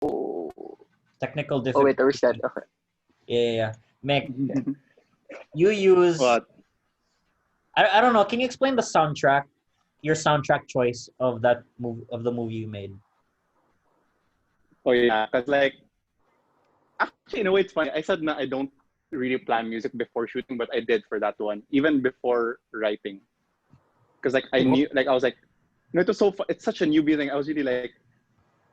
Oh. Technical Oh difficulty. wait, the reset. Okay. Yeah. Mick, you use. What? I don't know. Can you explain the soundtrack, your soundtrack choice of that movie, of the movie you made? Oh yeah, because like actually in a way it's funny. I said na I don't really plan music before shooting, but I did for that one, even before writing. Because like I knew, like I was like, no, it was so. It's such a newbie thing. I was really like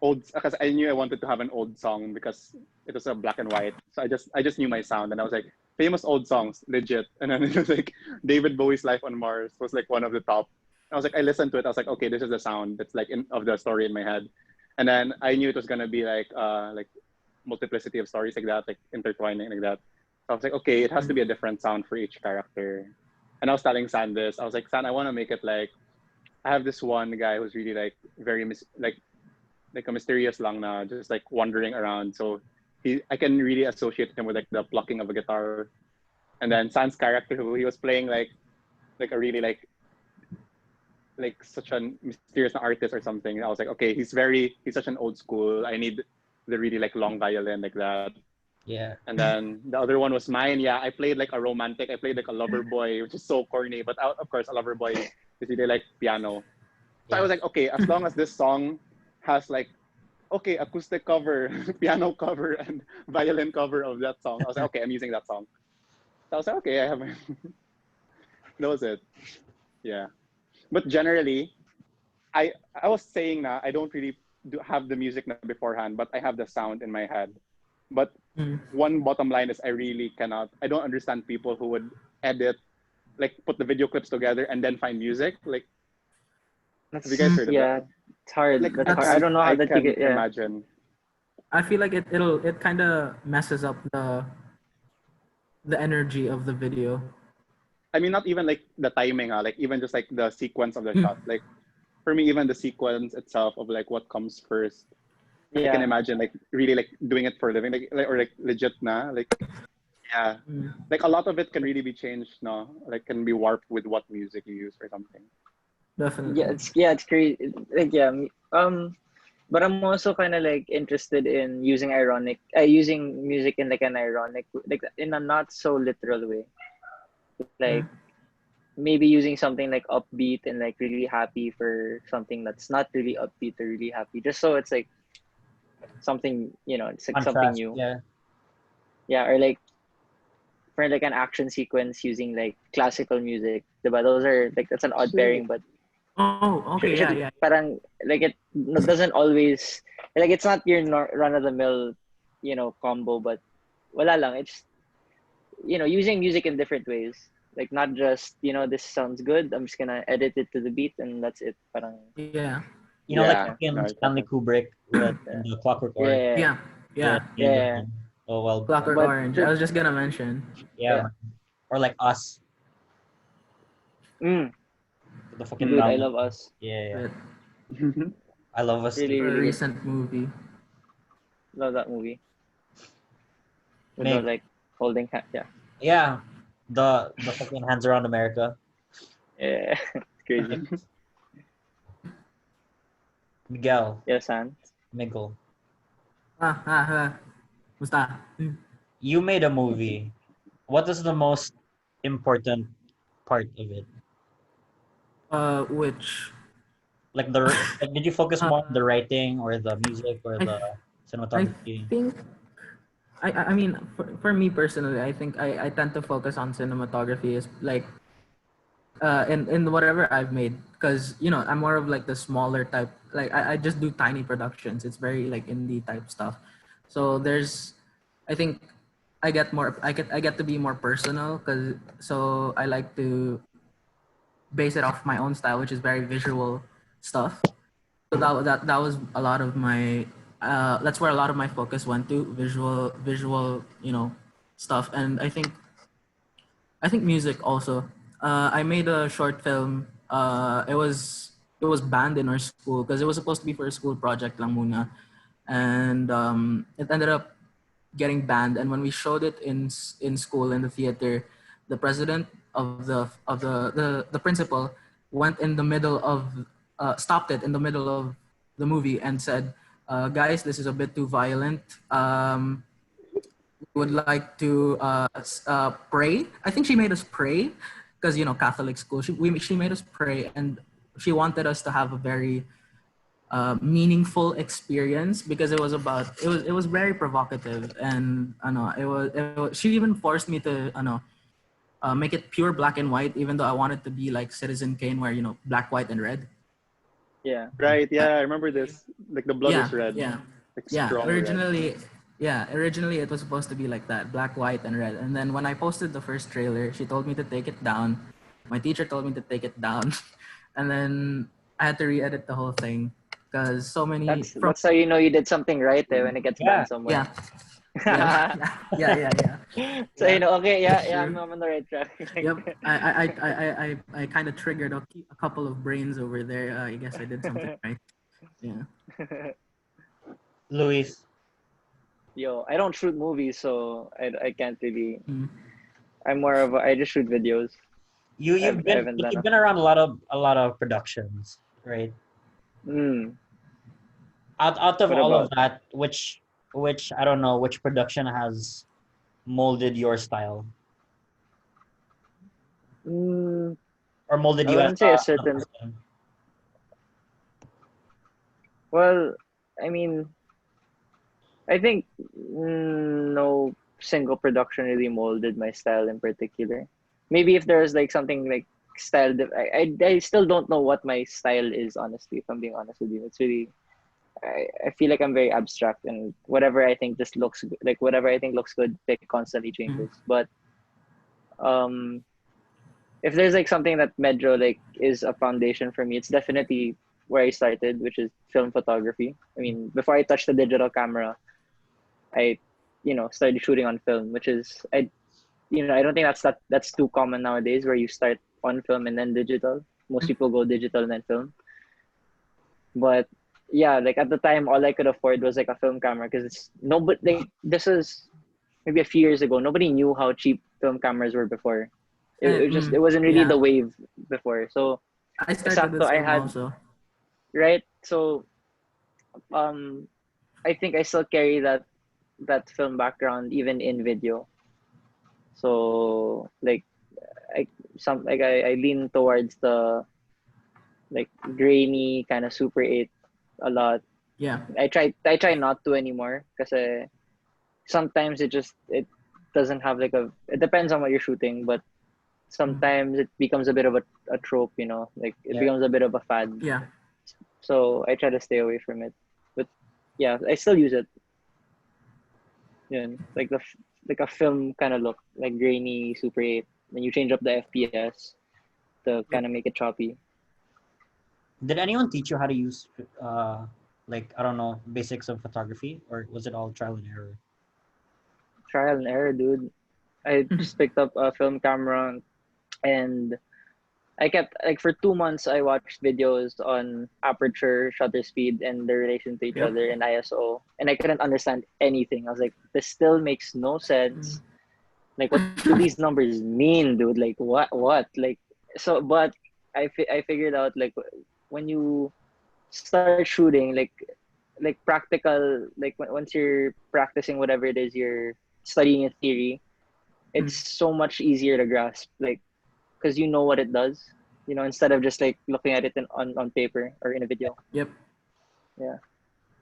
old, because I knew I wanted to have an old song because it was a black and white. So I just knew my sound, and I was like famous old songs, legit. And then it was like David Bowie's "Life on Mars" was like one of the top. I was like, I listened to it. I was like, okay, this is the sound that's like of the story in my head. And then I knew it was gonna be like multiplicity of stories like that, like intertwining like that. So I was like, okay, it has to be a different sound for each character. And I was telling San this. I was like, San, I want to make it like I have this one guy who's really like very like a mysterious lang na, just like wandering around. So I can really associate him with like the plucking of a guitar. And then San's character, who he was playing like a really like such a mysterious artist or something. I was like, okay, he's such an old school. I need the really like long violin like that. Yeah. And then the other one was mine. Yeah, I played like a romantic. I played like a lover boy, which is so corny. But of course, a lover boy is really like piano. So I was like, okay, as long as this song has like, okay, acoustic cover, piano cover, and violin cover of that song. I was like, okay, I'm using that song. So I was like, okay, I have my... That was it. Yeah. But generally, I was saying na I don't really have the music na beforehand, but I have the sound in my head. But one bottom line is I really cannot. I don't understand people who would edit, like put the video clips together and then find music. Like, have you guys heard of Yeah, that? it's hard. Like, That's hard. I don't know how I that you can get. Yeah. imagine. I feel like it kind of messes up the energy of the video. I mean, not even like the timing, like even just like the sequence of the shot. Like for me, even the sequence itself of like what comes first. Yeah. I can imagine like really like doing it for a living, like or like legit na, like yeah, like a lot of it can really be changed, no, like can be warped with what music you use or something. Definitely. It's crazy. Like but I'm also kind of like interested in using music in like an ironic, like in a not so literal way. Like maybe using something like upbeat and like really happy for something that's not really upbeat or really happy, just so it's like something, it's like something Contrast, new. Yeah. Or like for like an action sequence using like classical music, diba? Those are like, that's an odd pairing, but okay, yeah. parang like it doesn't always, like it's not your run of the mill, combo, but wala lang. It's using music in different ways. Like not just, this sounds good, I'm just gonna edit it to the beat and that's it. Parang Yeah. Like in Stanley Kubrick with the Clockwork Orange. Yeah. Oh well. Clockwork Orange. I was just gonna mention. Yeah. Or like Us. The fucking Dude, I love Us. Yeah. I love Us. Really, really recent movie. Love that movie. With the like holding hand. Yeah. The fucking Hands Around America. Yeah. It's crazy. Miguel. Yes, San. Miguel. Musta? You made a movie. What is the most important part of it? Which? Like did you focus more on the writing or the music or the cinematography? I think I mean for me personally, I think I tend to focus on cinematography is like in whatever I've made, because I'm more of like the smaller type, like I just do tiny productions. It's very like indie type stuff. So I think I get to be more personal, so I like to base it off my own style, which is very visual stuff. So that was a lot of my that's where a lot of my focus went to, visual stuff. And I think music also. I made a short film. It was banned in our school because it was supposed to be for a school project lang muna, and it ended up getting banned. And when we showed it in school in the theater, the president of the principal went in the middle of stopped it in the middle of the movie and said, guys, this is a bit too violent. Would like to pray. I think she made us pray because Catholic school. She made us pray, and she wanted us to have a very meaningful experience because it was very provocative, and she even forced me to make it pure black and white, even though I wanted to be like Citizen Kane, where black, white, and red. Yeah. Right, yeah, I remember this. Like the blood Yeah, is red. yeah. Like Yeah, strong red. originally it was supposed to be like that, black, white, and red. And then when I posted the first trailer, she told me to take it down. My teacher told me to take it down, and then I had to re-edit the whole thing because so many from That's how you know you did something right when it gets Yeah. banned somewhere. yeah, yeah. So okay, I'm on the right track. Yep. I kind of triggered a couple of brains over there. I guess I did something right. Yeah. Luis, Yo, I don't shoot movies, so I can't really. Mm. I'm more of I just shoot videos. you've I been haven't done you've been around a lot of productions, right? Mm. Out of What all of about? that, which I don't know, which production has molded your style Mm, or molded I you as wouldn't say a a certain. person? Well, I mean, I think no single production really molded my style in particular. Maybe if there's like something like style that I still don't know what my style is, honestly, if I'm being honest with you. It's really I feel like I'm very abstract, and whatever I think just looks good, like whatever I think looks good, it constantly changes. But um if there's like something that medyo like is a foundation for me, it's definitely where I started, which is film photography. I mean, before I touched the digital camera, I started shooting on film, which is I don't think that's too common nowadays, where you start on film and then digital. Most people go digital and then film. But yeah, like at the time, all I could afford was like a film camera, because it's no, but like this is maybe a few years ago. Nobody knew how cheap film cameras were before. It wasn't really Yeah. the wave before. So I started exacto, with I film had also. right. So um, I think I still carry that film background even in video. So like I lean towards the like grainy kind of Super 8 a lot. Yeah. I try not to anymore, because sometimes it doesn't have like it depends on what you're shooting, but sometimes it becomes a bit of a trope, like it Yeah. becomes a bit of a fad. Yeah. So I try to stay away from it. But yeah, I still use it. Like like a film kind of look, like grainy Super 8. Then you change up the FPS to Yep. kind of make it choppy. Did anyone teach you how to use like I don't know, basics of photography, or was it all trial and error? Trial and error, dude. I just picked up a film camera, and I kept like for 2 months I watched videos on aperture, shutter speed, and their relation to each Yep. other in ISO, and I couldn't understand anything. I was like, this still makes no sense. Like, what do these numbers mean, dude? Like, what? Like, so, but I figured out, like, when you start shooting, like practical, like once you're practicing whatever it is you're studying in theory, it's so much easier to grasp, like, because you know what it does, instead of just like looking at it on paper or in a video. Yep. Yeah.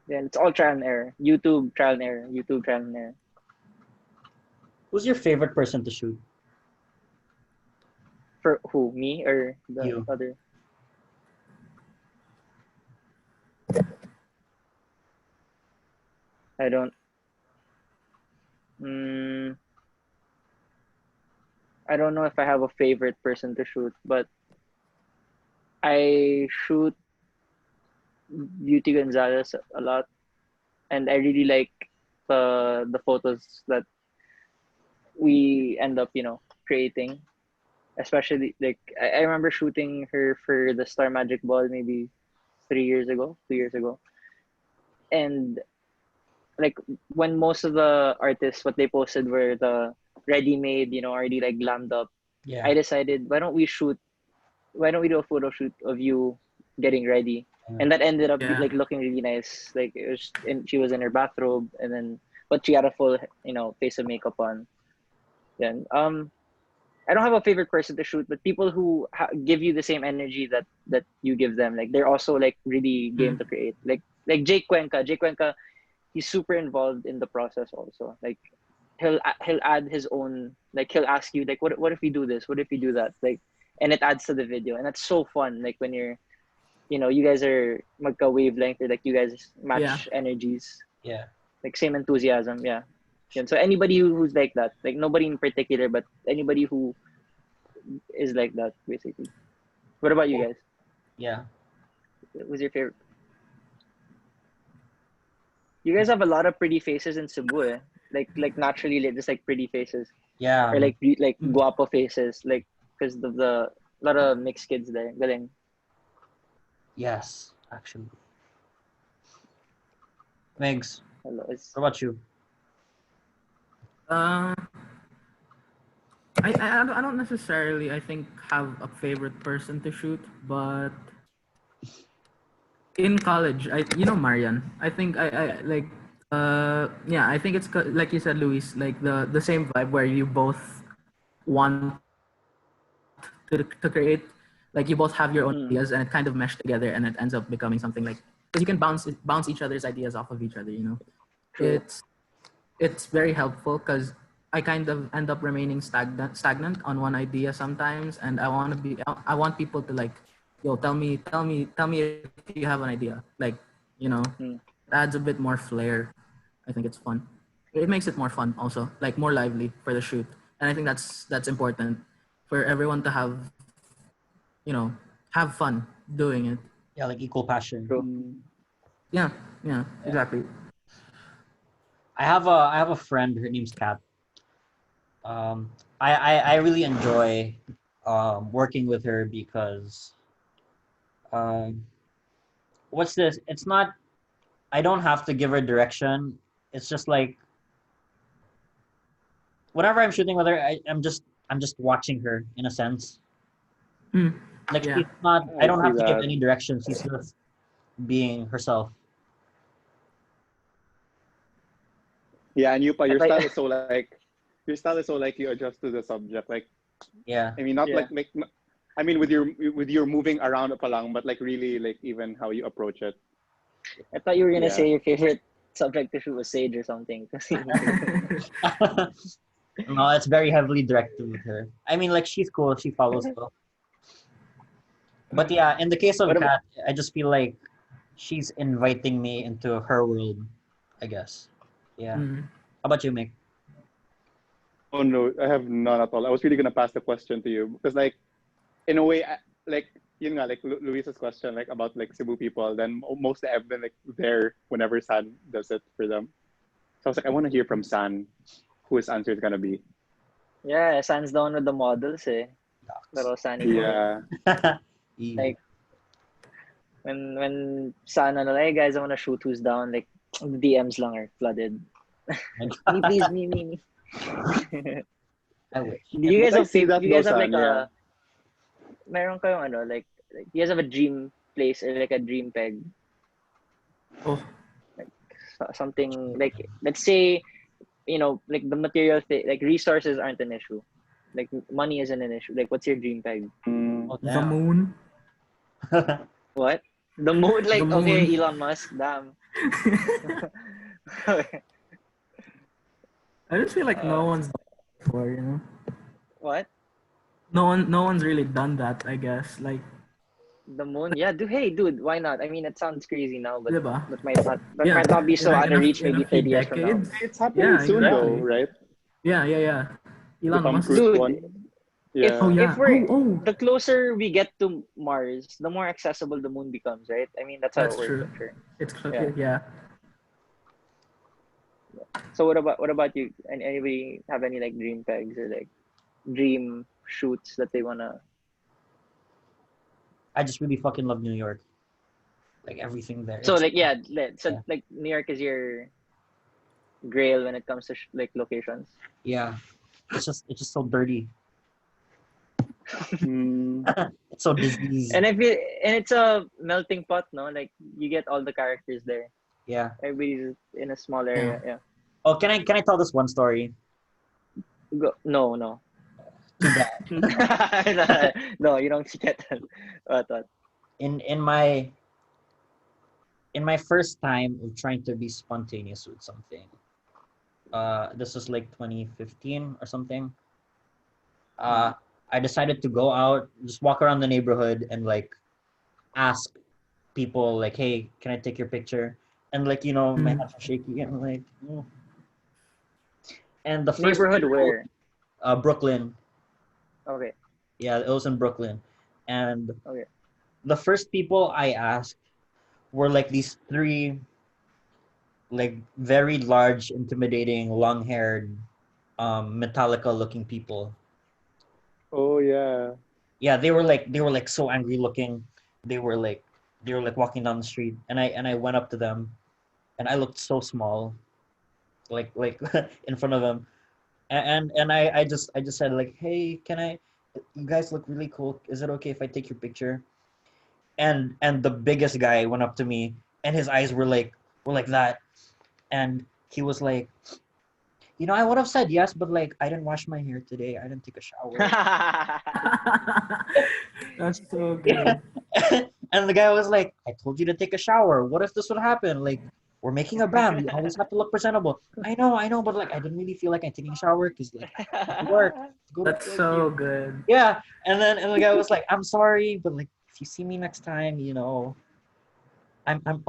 Yeah, it's all trial and error. YouTube trial and error. YouTube trial and error. Who's your favorite person to shoot? For who? Me or the You. other? I don't. Mm, I don't know if I have a favorite person to shoot, but I shoot Beauty Gonzalez a lot, and I really like the photos that we end up, creating. Especially like I remember shooting her for the Star Magic Ball maybe 3 years ago, 2 years ago, and like when most of the artists what they posted were the ready-made, already like glammed up. Yeah. I decided, why don't we do a photo shoot of you getting ready, and that ended up Yeah. like looking really nice. Like she was in her bathrobe, and then but she had a full face of makeup on. Then I don't have a favorite person to shoot, but people who give you the same energy that you give them, like they're also like really game to create. Like Jake Cuenca. Jake Cuenca, he's super involved in the process also. Like he'll add his own, like he'll ask you like what if we do this? What if we do that? Like, and it adds to the video, and that's so fun. Like when you're you guys are magka wavelength, or like you guys match energies, Yeah. like same enthusiasm. Yeah. And so anybody who's like that, like nobody in particular, but anybody who is like that, basically. What about you guys? Yeah. Who's your favorite? You guys have a lot of pretty faces in Cebu, eh? Like naturally, like, just like pretty faces, Yeah. or like guapo faces, like because of the lot of mixed kids there. Galing. Yes, actually. Migs, Hello. what about you? Uh, I don't necessarily, I think, have a favorite person to shoot, but in college, Marian. I think I like yeah, I think it's like you said, Luis, like the same vibe where you both want to create, like you both have your own ideas and it kind of mesh together and it ends up becoming something like, because you can bounce each other's ideas off of each other, True. It's very helpful because I kind of end up remaining stagnant on one idea sometimes, and I want people to like, yo, tell me if you have an idea, like, it adds a bit more flair. I think it's fun. It makes it more fun also, like more lively for the shoot, and I think that's important for everyone to have fun doing it. Yeah, like equal passion. True. Yeah, exactly. I have a friend. Her name's Kat. I really enjoy working with her because what's this? It's not. I don't have to give her direction. It's just like whenever I'm shooting with her, I'm just watching her in a sense. Like Yeah. she's not. I I don't see have to give that. any direction. She's just being herself. Yeah, and you, I your thought, style is so like, you adjust to the subject. Like, Yeah. I mean, not yeah. like I mean, with your moving around pa lang, but like really like even how you approach it. I thought you were gonna Yeah. say your favorite subject to shoot was Sage or something. No, it's very heavily directed with her. I mean, like she's cool. She follows well. But yeah, in the case of What about Kat, I just feel like she's inviting me into her world. I guess. Yeah. How about you, Mick? Oh no, I have none at all. I was really gonna pass the question to you because like, in a way, like like Luis's question, like about like Cebu people. Then mostly I've been like there whenever San does it for them. So I was like, I want to hear from San, who his answer is gonna be. yeah, San's down with the models, eh. Pero Sunny boy. Yeah. Yeah. Like when San hey guys, I wanna shoot, who's down, like the DMs lang are flooded. Me please, me. I wish. Do you But guys I have see that you guys though, have like San. Yeah. meron kayong like you guys have a dream place or like a dream peg? Oh, Like something like, let's say, like the material thing, like resources aren't an issue. Like money isn't an issue. Like what's your dream peg? Oh, the damn. moon. What? The moon, The like okay, moon. Elon Musk, damn. I just feel like no one's done it before. What? No one's really done that, I guess. Like, The moon? Yeah, dude. Hey, dude, why not? I mean, it sounds crazy now, but diba? that Yeah, might not be so out of reach in a maybe few 30 years from now. decades. It's happening Yeah, soon though, exactly. right? Yeah. The Elon Tom Musk. Cruise Dude, one. if Yeah. Oh yeah. if we're Oh, the closer we get to Mars, the more accessible the moon becomes, right? I mean, that's how that's it works, true. I'm sure. It's Yeah. yeah. So what about you? Anybody have any like dream pegs or like dream shoots that they wanna? I just really fucking love New York. Like everything there. So It's like yeah, so Yeah. like New York is your grail when it comes to like locations. yeah. It's just so dirty. Mm. It's so diseased. And it's a melting pot, no? Like you get all the characters there. Yeah. Everybody's in a small area. Yeah. Oh, can I tell this one story? No, no. Too bad. No, you don't get that. What? In my first time of trying to be spontaneous with something, this was like 2015 or something. I decided to go out, just walk around the neighborhood and like ask people like, hey, can I take your picture? And like, my hands are shaky and like, "Oh." And the first Neighborhood people, where? Brooklyn. Okay. Yeah, it was in Brooklyn. And Okay. the first people I asked were like these three like very large, intimidating, long-haired, Metallica-looking people. Oh yeah. Yeah, they were like so angry looking. They were like walking down the street, and I went up to them, and I looked so small, like in front of them, and I just said like, hey, can I? You guys look really cool. Is it okay if I take your picture? And the biggest guy went up to me, and his eyes were like that, and he was like, I would have said yes, but like I didn't wash my hair today. I didn't take a shower. That's so Yeah. good. And the guy was like, I told you to take a shower. What if this would happen? Like, we're making a band. We always have to look presentable. I know, but like I didn't really feel like I taking a shower because like I have to work. Go to That's work so here. good. Yeah. And the guy was like, I'm sorry, but like if you see me next time, I'll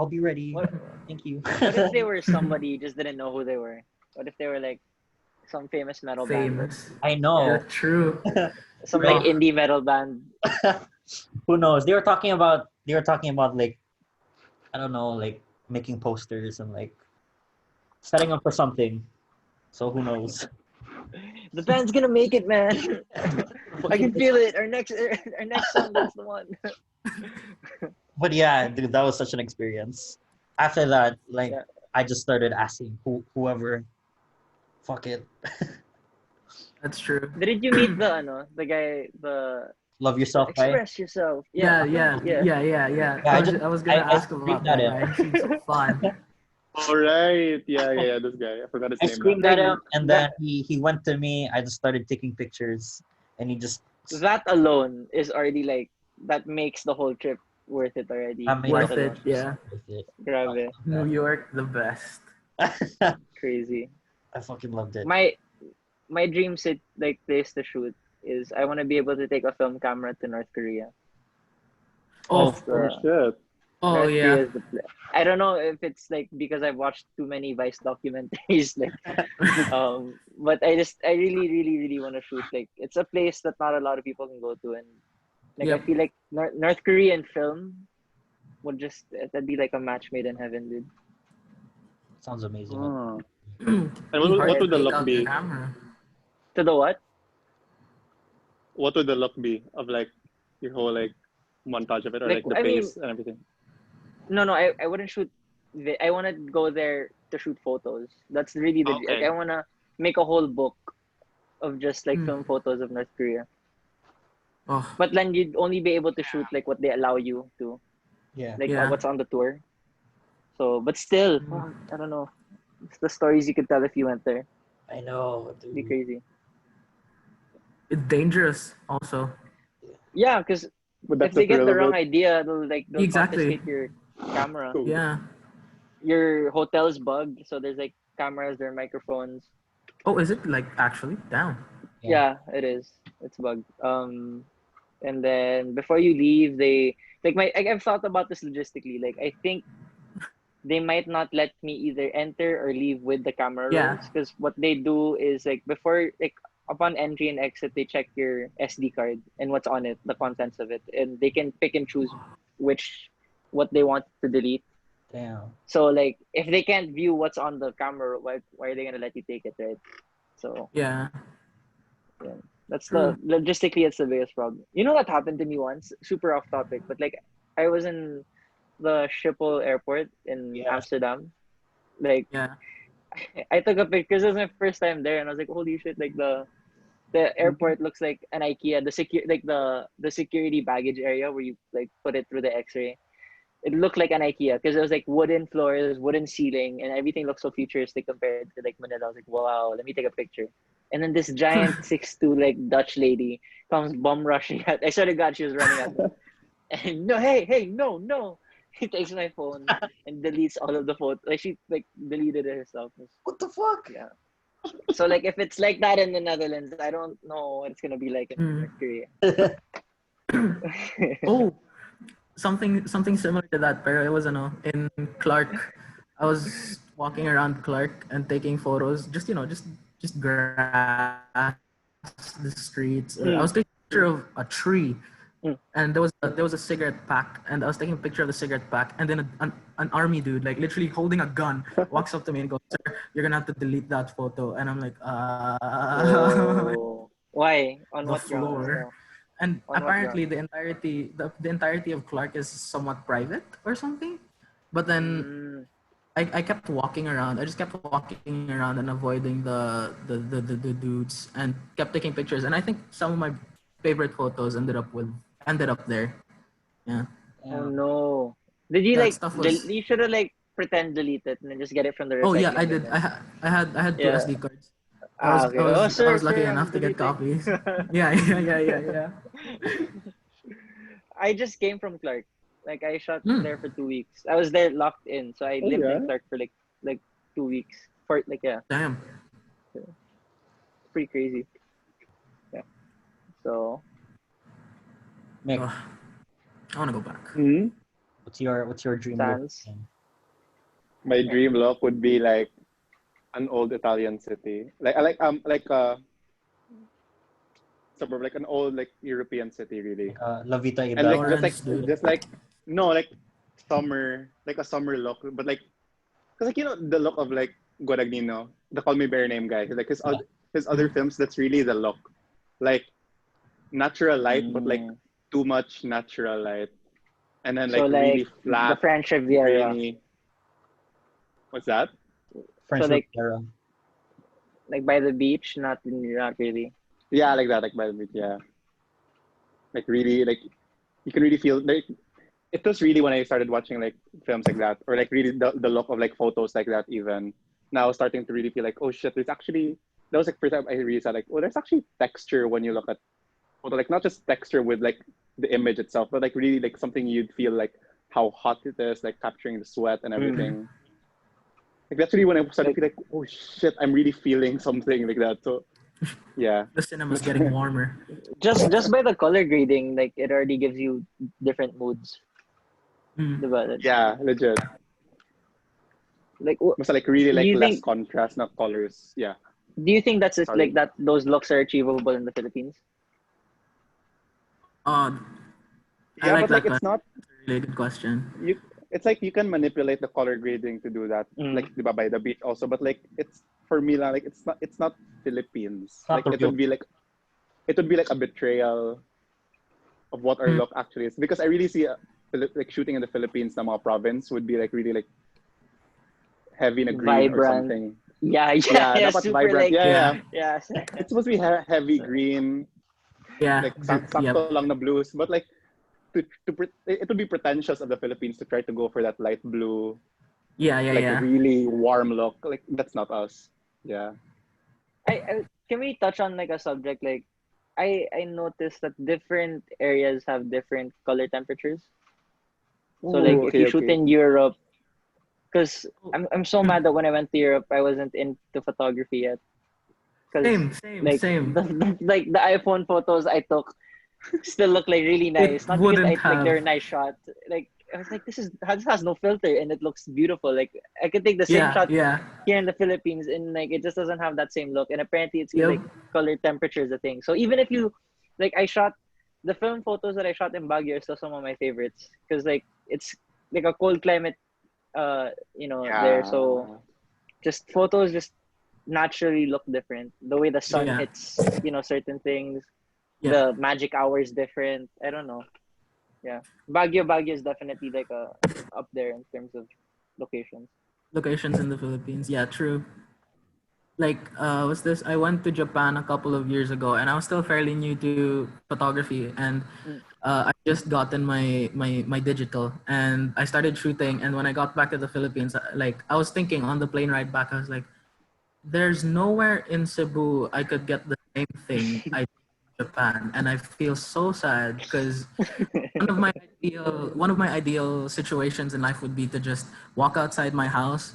be ready. What Thank you. if they were somebody you just didn't know who they were? What if they were like some famous metal band? Famous. I know. Yeah, true. Some Right. like indie metal band. Who knows? They were talking about like, I don't know, like making posters and like setting up for something. So who knows? The band's gonna make it, man. I can feel it. Our next song, that's the one. But yeah, dude, that was such an experience. After that, like Yeah. I just started asking whoever, fuck it, That's true. Did you meet the guy, love yourself, guy. express yourself? Yeah. Yeah. Yeah, I was gonna I ask him about screamed at that him. guy. He seems so fun. All right. Yeah. This guy. I forgot his I name. screamed Now. at him, and then That- he went to me. I just started taking pictures, and he just That alone is already like that makes the whole trip worth it already. I made Worth That it, alone. yeah. Worth it. Grabe. New York, the best. Crazy. I fucking loved it. My dream sit like place to shoot is I want to be able to take a film camera to North Korea. Oh, That's Oh the shit. Oh North Korea yeah. is the I don't know if it's like because I've watched too many Vice documentaries, like but I really really really want to shoot. Like it's a place that not a lot of people can go to, and like I Yep. feel like North Korean film would just that'd be like a match made in heaven, dude. Sounds amazing. Oh. Be And what hard would to the take look out the be? camera. To the what? What would the look be of like your whole like montage of it, or Like, like the I mean- pace and everything? No, I wouldn't shoot. I want to go there to shoot photos. That's really the like Okay. I want to make a whole book of just like Hmm. film photos of North Korea. Oh, But then you'd only be able to shoot like what they allow you to, Yeah. like Yeah. what's on the tour. So, but still, I don't know. It's the stories you could tell if you went there. I know, It'd be dude. crazy. it's dangerous also. Yeah, because But if that's they the get thrill the of wrong it. idea, they'll Exactly. confiscate your camera. Cool. Yeah. Your hotel's bugged, so there's like cameras, there are microphones. Oh, is it like actually? Damn. Yeah, it is. It's bugged. And then before you leave, they I've thought about this logistically. Like I think they might not let me either enter or leave with the camera Yeah. rolls, because what they do is like before like upon entry and exit they check your SD card and what's on it, the contents of it, and they can pick and choose what they want to delete. Damn. So like if they can't view what's on the camera, why are they gonna let you take it, right? So Yeah. that's True. logistically it's the biggest problem. You know that happened to me once, super off topic, but like I was in the Schiphol airport in Yeah. Amsterdam. Like Yeah. I took a picture because it was my first time there, and I was like, holy shit! Like The airport looks like an IKEA. The security baggage area where you like put it through the X-ray. It looked like an IKEA because it was like wooden floors, wooden ceiling, and everything looked so futuristic compared to like Manila. I was like, wow, let me take a picture. And then this giant 6'2" like Dutch lady comes bum rushing at. I swear to God, she was running at me. And no, hey, no. He takes my phone and deletes all of the photos. Like she like deleted it herself. What the fuck? Yeah. So like if it's like that in the Netherlands, I don't know what it's gonna be like in North Korea. Oh, something similar to that, pero it was in Clark. I was walking around Clark and taking photos, just grass, the streets. I was taking a picture of a tree, and there was a cigarette pack, and I was taking a picture of the cigarette pack, and then an army dude, like literally holding a gun, walks up to me and goes, "Sir, you're gonna have to delete that photo," and I'm like, Oh. Why? On the what grounds? floor. though? And On what apparently the entirety of Clark is somewhat private or something. But then I kept walking around. I just kept walking around and avoiding the dudes and kept taking pictures. And I think some of my favorite photos ended up there. Yeah. Oh no! Did you That like? stuff was. You should have like pretend delete it and then just get it from the Oh yeah, recycling I bin. did. Then. I had two Yeah. SD cards. Okay. Oh, I sir, was lucky I'm enough to get deleting. copies. Yeah. I just came from Clark. Like I shot Hmm. there for 2 weeks. I was there locked in, so I Oh, lived in yeah? Clark for like 2 weeks. For like yeah, Damn. pretty crazy. Yeah. So Mick, Ugh. I want to go back. Hmm? what's your dream Sans. location? My dream look would be like an old Italian city. Like I like suburb, like an old like European city really. La Vita And like Ida. Florence, dude. no, like summer, like a summer look, but like because like the look of like Guadagnino, the Call Me by Your Name guy, like his other films, that's really the look, like natural light, but like too much natural light, and then So like really like the flat, French Riviera. grainy. What's that? French So like Riviera. like by the beach, not really. Yeah, like that, like by the beach, yeah. Like really, like you can really feel like it was really when I started watching like films like that, or like really the look of like photos like that. Even now, starting to really feel like, oh shit, there's actually that was like first time I really saw like, oh, there's actually texture when you look at photo, like not just texture with like the image itself, but like really like something you'd feel like how hot it is, like capturing the sweat and everything. Like that's really when I started to feel like, oh shit, I'm really feeling something like that. So yeah. The cinema's getting warmer. Just by the color grading, like it already gives you different moods. Diba? Yeah, legit. Like Basta like really do like you less think contrast, not colors. Yeah. do you think that's Sorry. like that those looks are achievable in the Philippines? I Yeah, like but like that it's question. not That's a really good question. it's like you can manipulate the color grading to do that. Like diba, by the beach also, but like it's for me like it's not Philippines. Not Like the it real- would be like a betrayal of what our look actually is, because I really see like shooting in the Philippines na mga province would be like really like heavy in a green or Vibrant. something. Yeah, dapat super vibrant. like Yeah. yeah. It's supposed to be heavy green, Yeah. like sakto lang na blues, but like it would be pretentious of the Philippines to try to go for that light blue, Yeah. like really warm look. Like that's not us. Yeah. I can we touch on like a subject like I noticed that different areas have different color temperatures. So like if you shoot in Europe, because I'm so mad that when I went to Europe I wasn't into photography yet. Because like Same. like the iPhone photos I took still look like really nice. It Not because wouldn't like they're a have. nice shot. Like I was like, this has no filter and it looks beautiful. Like I could take the same shot Yeah. here in the Philippines and like it just doesn't have that same look. And apparently it's Yep. like color temperature is a thing. So even if you like I shot the film photos that I shot in Baguio are still some of my favorites because like it's like a cold climate there. So just photos just naturally look different. The way the sun Yeah. hits, certain things. Yeah. The magic hour is different. I don't know. Yeah. Baguio is definitely like up there in terms of locations. Locations in the Philippines. Yeah, true. like what's this? I went to Japan a couple of years ago, and I was still fairly new to photography, and Mm. I just gotten my digital, and I started shooting. And when I got back to the Philippines, like I was thinking on the plane ride back, I was like, there's nowhere in Cebu I could get the same thing I did in Japan, and I feel so sad because one of my ideal situations in life would be to just walk outside my house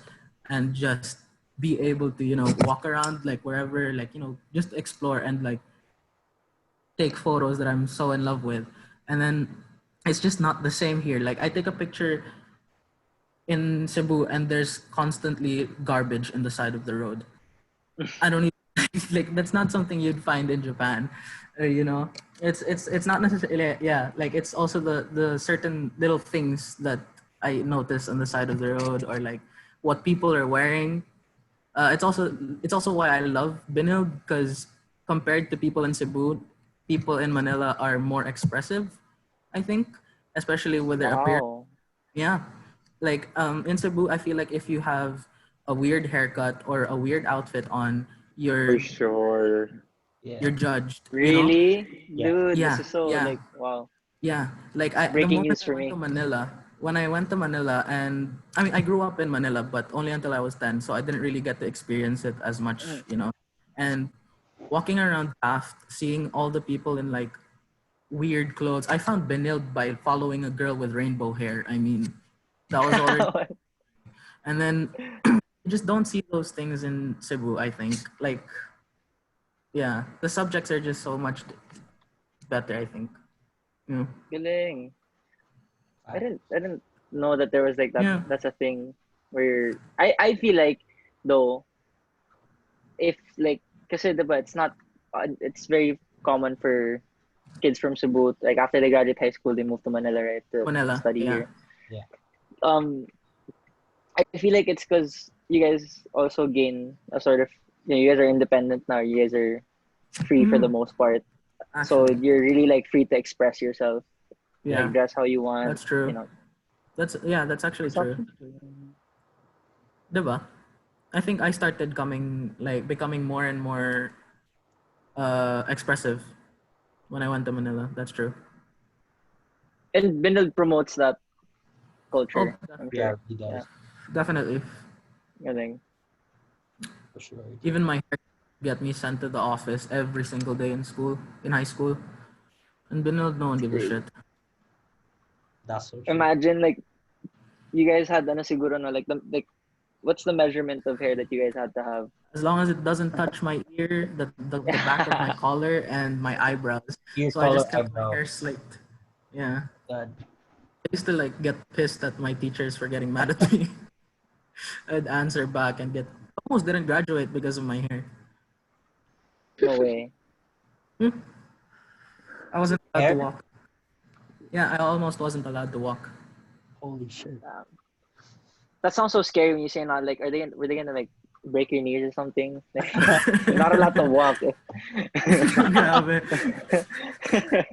and just be able to walk around like wherever, like just explore and like take photos that I'm so in love with. And then it's just not the same here. Like I take a picture in Cebu and there's constantly garbage in the side of the road. I don't even like that's not something you'd find in Japan. It's not necessarily, yeah, like it's also the certain little things that I notice on the side of the road, or like what people are wearing. It's also why I love Binil, because compared to people in Cebu, people in Manila are more expressive, I think, especially with their appearance. Wow. Yeah. Like in Cebu, I feel like if you have a weird haircut or a weird outfit on, For you're sure. Yeah. you're judged, Really? Yeah. Dude, this Yeah, is so yeah, like wow. yeah. Like the Breaking moment news I for went to me. Manila, when I went to Manila, and I mean I grew up in Manila, but only until I was 10, so I didn't really get to experience it as Mm. much. And walking around Taft, seeing all the people in like weird clothes. I found Benilde by following a girl with rainbow hair. I mean, that was already. And then you just don't see those things in Cebu, I think. Like, yeah, the subjects are just so much better, I think. Yeah. Galing. I Fact. didn't I didn't know that there was like that Yeah. that's a thing where I feel like though if like kasi diba it's not it's very common for kids from Cebu like after they graduate high school they move to Manila, right, to Manila. study Yeah. here. Yeah. um I feel like it's because you guys also gain a sort of you guys are independent now, you guys are free for the Mm, most part, so actually. you're really like free to express yourself, like Yeah. dress how you want, That's true. you know. That's actually It's not true. Diba? I think I started becoming more and more expressive when I went to Manila. That's true. and Binil promotes that Oh, culture, I'm Yeah, sure. he Yeah, does. definitely. galing. For sure. Even my hair get me sent to the office every single day in high school. And Binold, no one gives a shit. That's so true. Imagine like you guys had ano siguro no like the like what's the measurement of hair that you guys had to have? As long as it doesn't touch my ear, the back of my collar, and my eyebrows. Ear So I color, just kept my eyebrow. hair slicked. Yeah. God. I used to like get pissed at my teachers for getting mad at me. I'd answer back and get almost didn't graduate because of my hair. No way. I wasn't allowed to Hair? walk. Yeah, I almost wasn't allowed to walk. Holy shit. That sounds so scary when you say not like were they gonna like break your knees or something? Like, you're not allowed to walk. Grabe.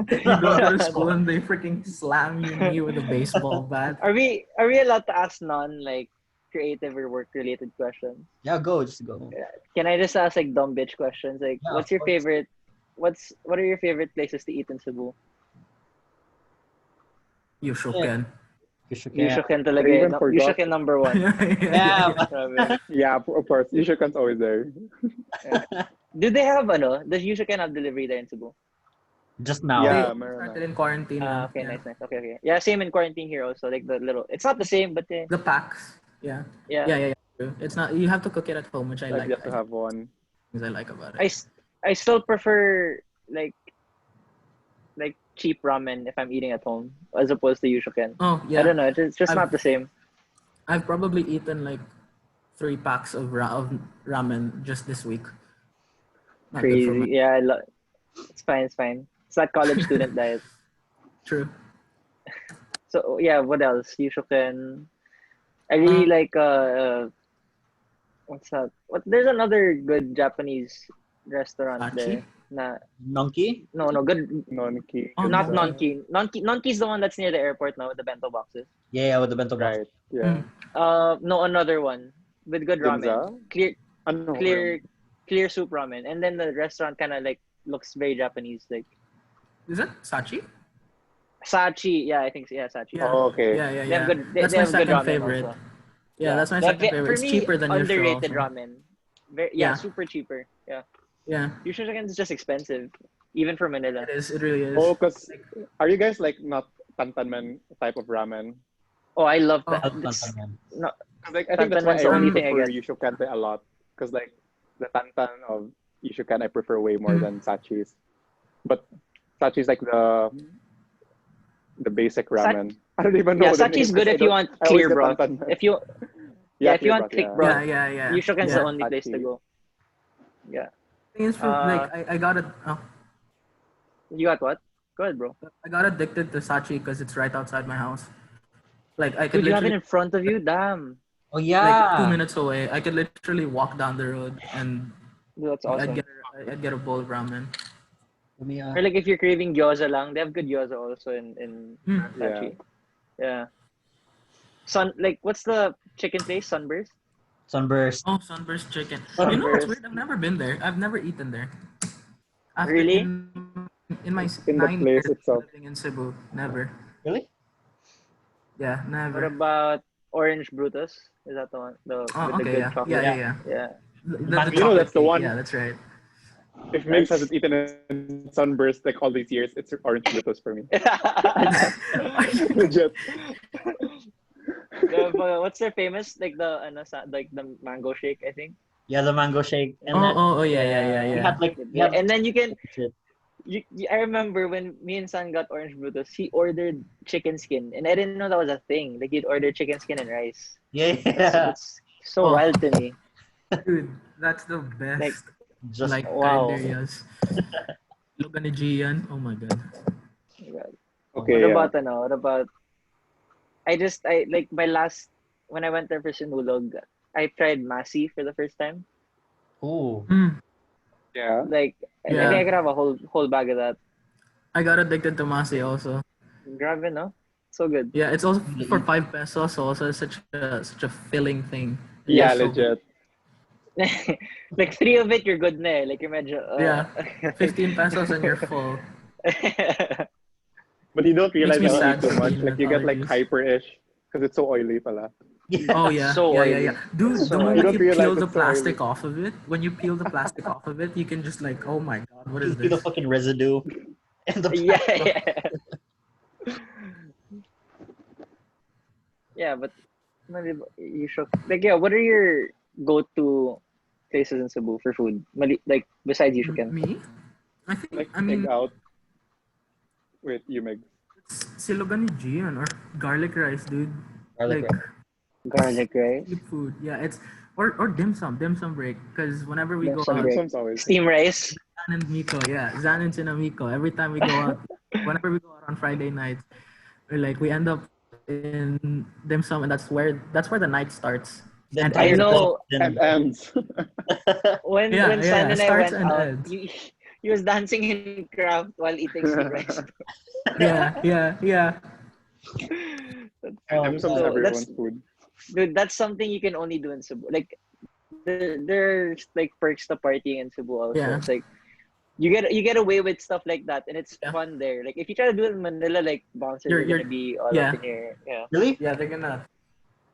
You Not go allowed to to school walk. and they freaking slam your knee with a baseball bat. Are we allowed to ask non like creative or work related questions? Yeah, go. Just go. Can I just ask like dumb bitch questions? Like Yeah, what's of your course. favorite what are your favorite places to eat in Cebu? You shook Yeah, in. you should can. Yushoken I talaga eh. even No, forgot. Yushoken number one. Yeah, yeah, Yeah, yeah. Grabe. Yeah, of course. Yushikan's always there. Yeah. Do they have ano? Does Yushoken have delivery there in Cebu? just now. They Yeah, only meron na. started in quarantine na. Okay, Yeah. nice, nice. Okay, okay. Yeah, same in quarantine here also. Like the little, it's not the same, but The packs. Yeah. yeah. Yeah, yeah, yeah. True. It's not, you have to cook it at home, which I Like like. you have to have one. Things I like about I, it. s- I still prefer like cheap ramen if I'm eating at home as opposed to Yushoken. Oh I yeah. don't know. It's just not I've the same. I've probably eaten like 3 packs of ramen just this week. Not good for my Crazy. Yeah, it's fine. It's fine. It's not college student diet. true. So yeah, what else? Yushoken. I really Um, like what's that? What? There's another good Japanese restaurant Achi? there. Na Nonki? no good. Non-key. Oh, Not Nonki. Nonki. Nonki's the one that's near the airport now with the bento boxes. Yeah, with the bento box. Right. Yeah. Mm. No, another one with good ramen. Ginza? Clear, Ano? clear. clear soup ramen, and then the restaurant kind of like looks very Japanese, like Is that Sachi? Sachi. Yeah, I think so. Yeah, Sachi. Yeah. Oh, okay. Yeah, yeah, They have yeah. good. That's They my have good second ramen favorite. also. Yeah, that's my They have second favorite. for It's me cheaper than Yusho underrated also. ramen. Very, Yeah. super cheaper. Yeah, Yeah, Yusho chicken is just expensive, even for Manila. it is. It really is. Oh, because are you guys like not tantanmen type of ramen? Oh, I love Oh. that. I love It's tantan. no, Because like I think that's why Tantanmen's I the really only thing I prefer get. Yusho a lot. Because like the tantan of Yusho I prefer way more than Sachi's. But Sachi's like the basic ramen. I don't even know Yeah, the Sachi's name good because if you want I always clear get broth. tantan. If you Yeah, if you clear want broth, thick yeah. broth, Yeah. Yushoken's Yeah, the only place to Sachi. go. Yeah. Thing is, for like, I got it. Oh, You got what? Go ahead, bro. I got addicted to Sachi because it's right outside my house. Like I could Dude, you have it literally in front of you? Damn. Oh like yeah. 2 minutes away. I could literally walk down the road and Dude, that's I'd awesome. get I'd get a bowl of ramen. Let me, Or like if you're craving gyoza lang, they have good gyoza also in Hmm. Sachi. Yeah. Like what's the chicken place? Sunburst? Sunburst. Oh, Sunburst chicken. You know what's weird? I've never been there. I've never eaten there. After Really? in my In the 9 place years itself. living in Cebu, never. Really? Yeah, What never. about Orange Brutus? Is that the one? Oh, With the okay, good yeah. chocolate? Yeah. Yeah. The You know chocolate that's the cake. one. Yeah, that's right. If Migs hasn't eaten in Sunburst like all these years, it's orange Brutus for me. Legit. What's their famous? Like the like the mango shake, I think. Yeah, the mango shake. And then Oh, yeah. we Yeah. had like Yeah, and then you can. shit. I remember when me and San got Orange Brutus, he ordered chicken skin, and I didn't know that was a thing. Like you'd order chicken skin and rice. Yeah. That's so Oh. wild to me. Dude, that's the best. Like, Just like wow. Calderias. Luganijian. Oh my god. Okay, What yeah. about What about? I like my last when I went there for Sinulog, I tried Masi for the first time. ooh. Mm, Yeah. Like I think Yeah. I could have a whole bag of that. I got addicted to Masi also. Grabe, no? So good. Yeah, it's also for 5 pesos. Also, it's such a filling thing. It's Yeah, so good. legit. Like three of it, you're good na. Like you're medyo, Yeah, 15 pesos and you're full. But you don't realize me when you sad eat too much. seeing Like you get like allergies. hyper-ish because it's so oily pala. Oh yeah, So yeah. oily. Dude, So the You moment don't you realize peel the it's so plastic oily. off of it, when you peel the plastic off of it, you can just like, oh my god, what You is see the this? fucking residue and the Yeah. Yeah, but you should like what are your go-to places in Cebu for food? Like besides Yushuken. Me? I think Like I mean egg out. Wait, you Meg. Silogani or garlic rice, dude. garlic Like rice. Garlic rice, cheap food. Yeah, it's or dim sum break. Because whenever we dim go sum Dim out, break, sum's always. steam rice. Zan and Mico, yeah, Zan and Sinamico. Every time we go out, whenever we go out on Friday nights, we end up in dim sum, and that's where the night starts. The And I entire ends. know And ends. when San and I Starts went and out, ends. he was dancing in craft while eating steam rice. Yeah. Oh, Dim sum's So everyone's food. dude, that's something you can only do in Cebu. Like there's like perks to partying in Cebu also. Yeah. It's like you get away with stuff like that, and it's Yeah. fun there. Like if you try to do it in Manila, like bouncers are You're gonna be all yeah. up in your really? Yeah, they're gonna.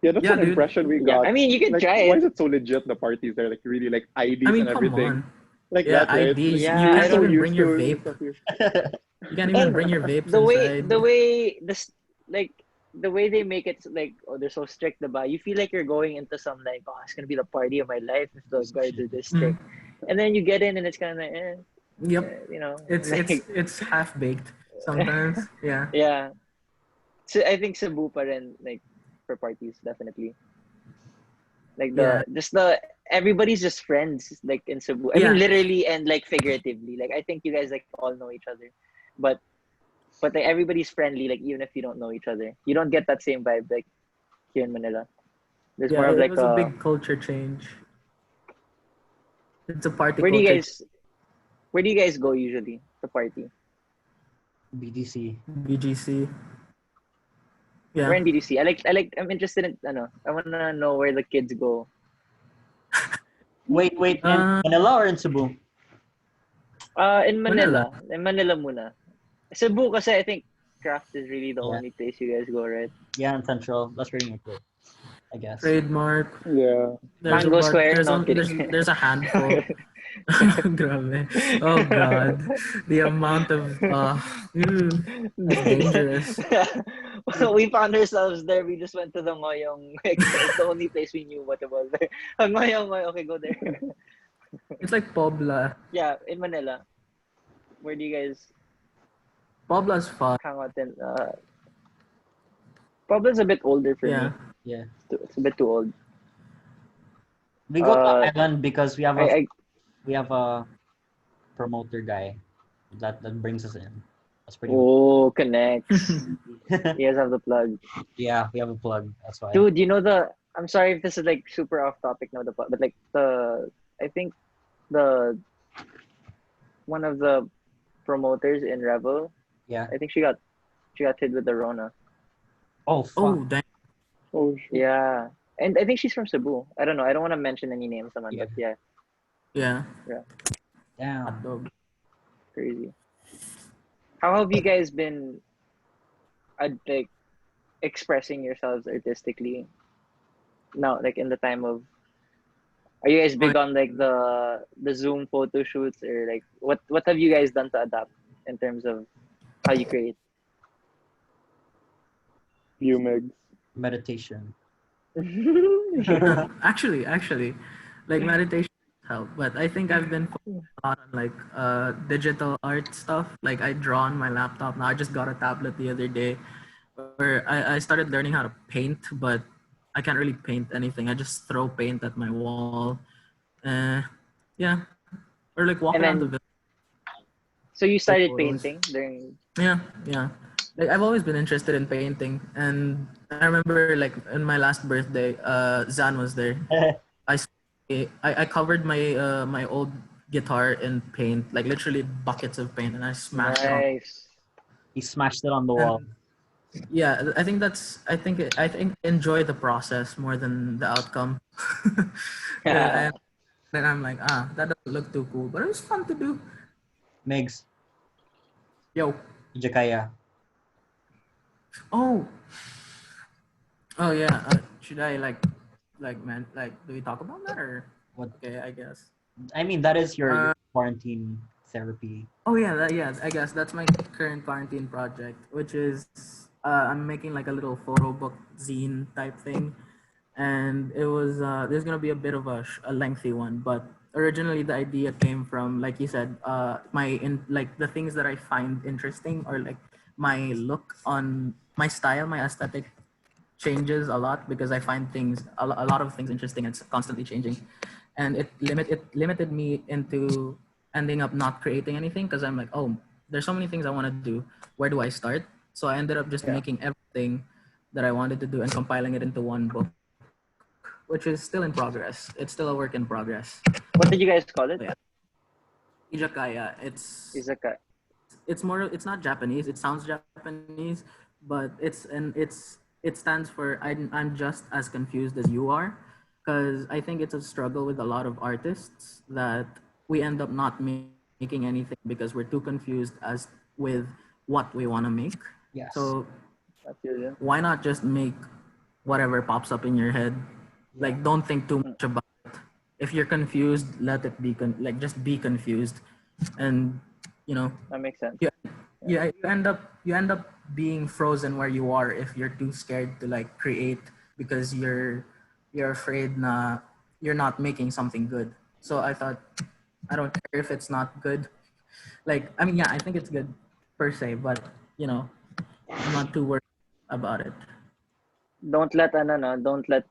Yeah, that's Yeah, an dude. impression we Yeah, got. I mean you can Like, try why it. is it so legit? The parties there, like really like IDs I mean, and come everything. on. Like Yeah, that, right? IDs. Like, Yeah, you I can't don't- even used bring your to vape. stuff here. You can't even And bring your vapes the inside. way the way they make it like they're so strict about you feel like you're going into some like it's gonna be the party of my life if the guards are this strict, and then you get in and it's kind of like Yep. you know It's like, it's half baked sometimes. Yeah. yeah. So I think Cebu pa rin, like for parties definitely like Yeah. the everybody's just friends like in Cebu. I mean literally and like figuratively. Like I think you guys like all know each other, but like everybody's friendly. Like even if you don't know each other, you don't get that same vibe like here in Manila. There's Yeah, more of it like was a big culture change. It's a party where do you culture. guys go usually to party? BDC. BGC. Yeah. We're in BDC. I'm interested in I wanna know where the kids go. Wait, in Uh, Manila or in Cebu? In Manila. In Manila muna. Cebu kasi I think craft is really the Yeah. only place you guys go, right? Yeah, in Central. That's where you make it, I guess. trademark. Yeah. There's Mango about Square? there's No, I'm only kidding. there's a handful. Grabe. Oh God, the amount of that's dangerous. We found ourselves there. We just went to the Ngoyong. Like, it's the only place we knew what it was there. Ngoyong, Ngoyong. Okay, go there. It's like Pobla. Yeah, in Manila. Where do you guys Pobla's fun. hang out in? Pueblo's a bit older for Yeah. me. Yeah. It's a bit too old. We go to Uh, Island because we have I a promoter guy that brings us in. That's pretty much. oh connects. You guys have the plug, Yeah, we have a plug. That's why. dude. You know the. I'm sorry if this is like super off topic now, the plug, but like the. I think the one of the promoters in Rebel. Yeah. I think she got hit with the Rona. Oh fuck. Oh dang. Oh shit. Yeah, and I think she's from Cebu. I don't know. I don't want to mention any names, someone, Yeah. but yeah, Yeah. Damn. Hot dog. crazy. How have you guys been, like, expressing yourselves artistically now? Like in the time of, are you guys big on like the Zoom photo shoots, or like what have you guys done to adapt in terms of how you create? You Migs. Meditation. Actually, like meditation help, but I think I've been focusing a lot on like digital art stuff. Like I draw on my laptop now. I just got a tablet the other day where I started learning how to paint, but I can't really paint anything. I just throw paint at my wall. Uh, yeah, or like walk And around the then, village, so you take started photos. painting during. Yeah. Like I've always been interested in painting, and I remember like in my last birthday, Zan was there. I I covered my old guitar in paint, like literally buckets of paint, and I smashed it on. Nice. He smashed it on the wall. And yeah, I think I think enjoy the process more than the outcome. Yeah. And then I'm like, that doesn't look too cool, but it was fun to do. Migs. Yo, Jakaya. oh, oh yeah. Should I man, like, do we talk about that or? What? Okay, I guess. I mean, that is your Uh, quarantine therapy. Oh yeah, I guess that's my current quarantine project, which is I'm making like a little photo book zine type thing, and it was there's gonna be a bit of a lengthy one, but originally the idea came from, like you said, like the things that I find interesting, or like my look on my style, my aesthetic changes a lot because I find a lot of things interesting and it's constantly changing, and it limited me into ending up not creating anything because I'm like, oh, there's so many things I want to do. Where do I start? So I ended up just Yeah. making everything that I wanted to do and compiling it into one book, which is still in progress. It's still a work in progress. What did you guys call it? Yeah. Ijakaya. Izaka. It's not Japanese. It sounds Japanese, but it stands for I'm just as confused as you are, because I think it's a struggle with a lot of artists that we end up not making anything because we're too confused as with what we want to make. Yes. So That's it. why not just make whatever pops up in your head? Like don't think too much about it. If you're confused, let it be like just be confused, and you know That makes sense. you you end up being frozen where you are if you're too scared to like create because you're afraid you're not making something good. So I thought I don't care if it's not good. Like I mean, yeah, I think it's good per se, but you know, I'm not too worried about it. Don't let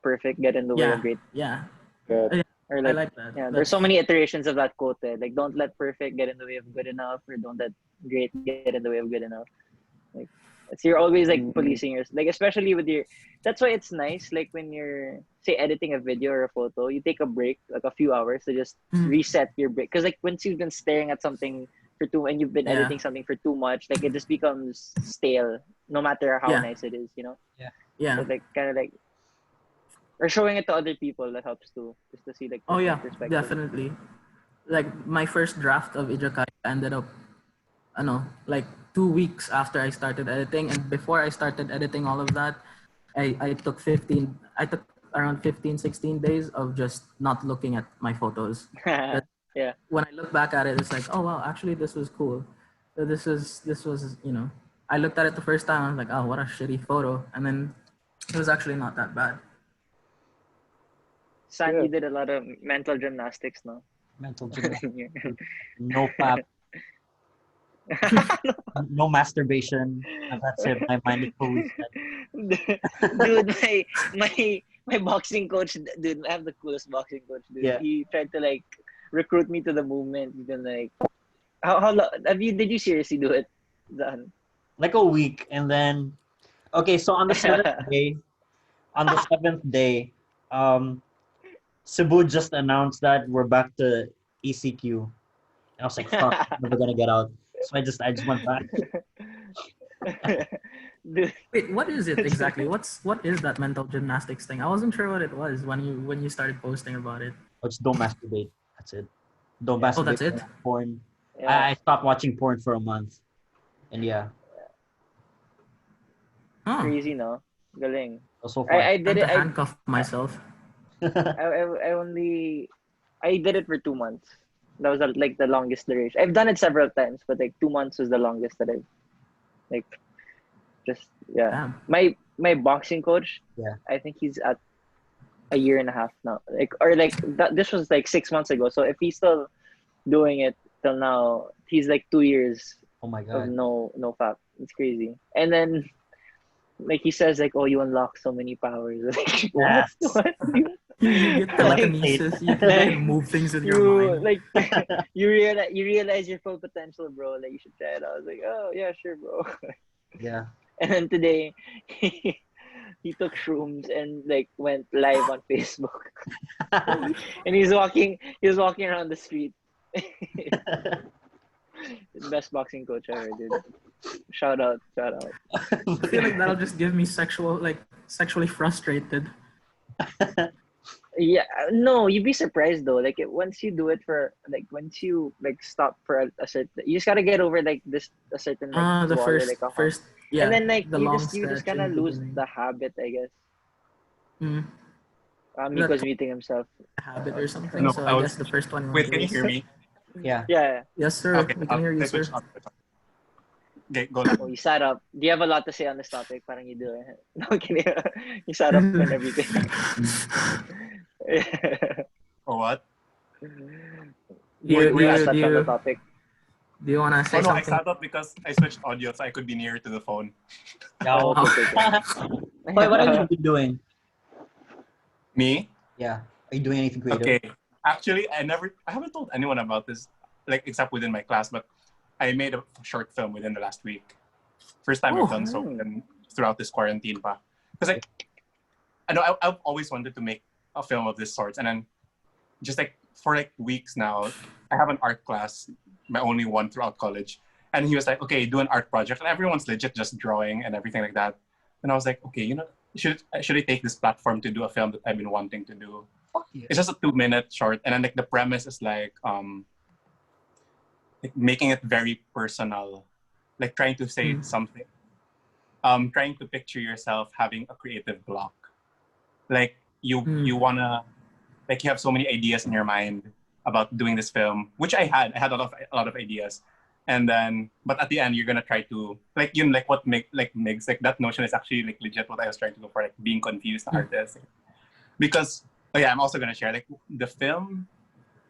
perfect get in the way of Yeah, great. yeah. Yeah. Or I like, like that. yeah, there's so many iterations of that quote. Like, don't let perfect get in the way of good enough, or don't let great get in the way of good enough. Like, it's you're always like policing your, like, especially with your. That's why it's nice. Like when you're say editing a video or a photo, you take a break, like a few hours to just reset your break. Because like once you've been staring at something for too, and you've been Yeah. editing something for too much, like it just becomes stale, no matter how Yeah. nice it is. You know. Yeah. Yeah. So like kind of like Or showing it to other people that helps too, just to see like Oh yeah, perspective. definitely. Like my first draft of Ijakaya ended up, like 2 weeks after I started editing, and before I started editing all of that, I took around 15, 16 days of just not looking at my photos. Yeah. When I look back at it, it's like, oh wow, actually this was cool. So this was I looked at it the first time, I was like, oh, what a shitty photo, and then it was actually not that bad. Sandy Yeah. did a lot of mental gymnastics, no? Mental gymnastics. No pap. No. No masturbation. And that's it. My mind is fully set. Dude, my boxing coach, dude, I have the coolest boxing coach, dude. Yeah. He tried to like recruit me to the movement. He's been like, how long did you seriously do it, Zan? Like a week, and then okay. So on the seventh day, Cebu just announced that we're back to ECQ. And I was like, fuck, I'm never gonna get out. So I just went back. Dude, Wait, what is it exactly? What is that mental gymnastics thing? I wasn't sure what it was when you started posting about it. Oh, just don't masturbate. That's it. Don't Yeah. masturbate. Oh, that's it? Porn. yeah. I stopped watching porn for a month. And yeah. Huh. Crazy, no? Galing. So far. I Time did to it. handcuff myself. I did it for 2 months. That was like the longest duration. I've done it several times, but like 2 months was the longest that I've like just yeah. Damn. My boxing coach, Yeah. I think he's at a year and a half now. This was like 6 months ago. So if he's still doing it till now, he's like 2 years Oh my of god. no fap. It's crazy. And then like he says like, oh, you unlock so many powers. Like, what? Yes. What? You get telekinesis. You can move things with your mind. Like you realize your full potential, bro. Like you should try it. I was like, oh yeah, sure, bro. Yeah. And then today he took shrooms and like went live on Facebook. And he was walking around the street. Best boxing coach ever, dude. Shout out. I feel like that'll just give me sexually frustrated. Yeah, no, you'd be surprised though. Like once you do it for like once you like stop for a certain, you just gotta get over like this a certain like The wall or like a hump. first, yeah. And then like the you long just stretch kind in of lose beginning. the habit, I guess. Mm, Mico's muting himself. habit or something. No, so I I was- guess the first one. Wait, can you hear me? Yeah. Yeah. Yes, sir. Okay, We can hear you, I sir. switched on. Okay, go. Oh, you sat up. Do you have a lot to say on this topic? Parang you do. No, kidding. You sat up and everything. Or what? You Wait, touch do on the you, topic. do you wanna say Oh no, I something? sat up because I switched audio so I could be nearer to the phone. Yeah. Oh, okay. Wait, what have you been doing? Me? Yeah. Are you doing anything creative? Okay. Actually, I haven't told anyone about this, like except within my class, but I made a short film within the last week. First time I've done so throughout this quarantine, pa. Because like, I know I've always wanted to make a film of this sort, and then just like for like weeks now, I have an art class, my only one throughout college, and he was like, "Okay, do an art project," and everyone's legit just drawing and everything like that. And I was like, "Okay, you know, should I take this platform to do a film that I've been wanting to do?" Fuck yeah. It's just a 2-minute short, and then like the premise is like making it very personal, like trying to say something, trying to picture yourself having a creative block, like you wanna, like you have so many ideas in your mind about doing this film, which I had a lot of ideas, and then but at the end you're gonna try to like like what Migs, like that notion is actually like legit what I was trying to go for, like being confused artist, because I'm also gonna share like the film.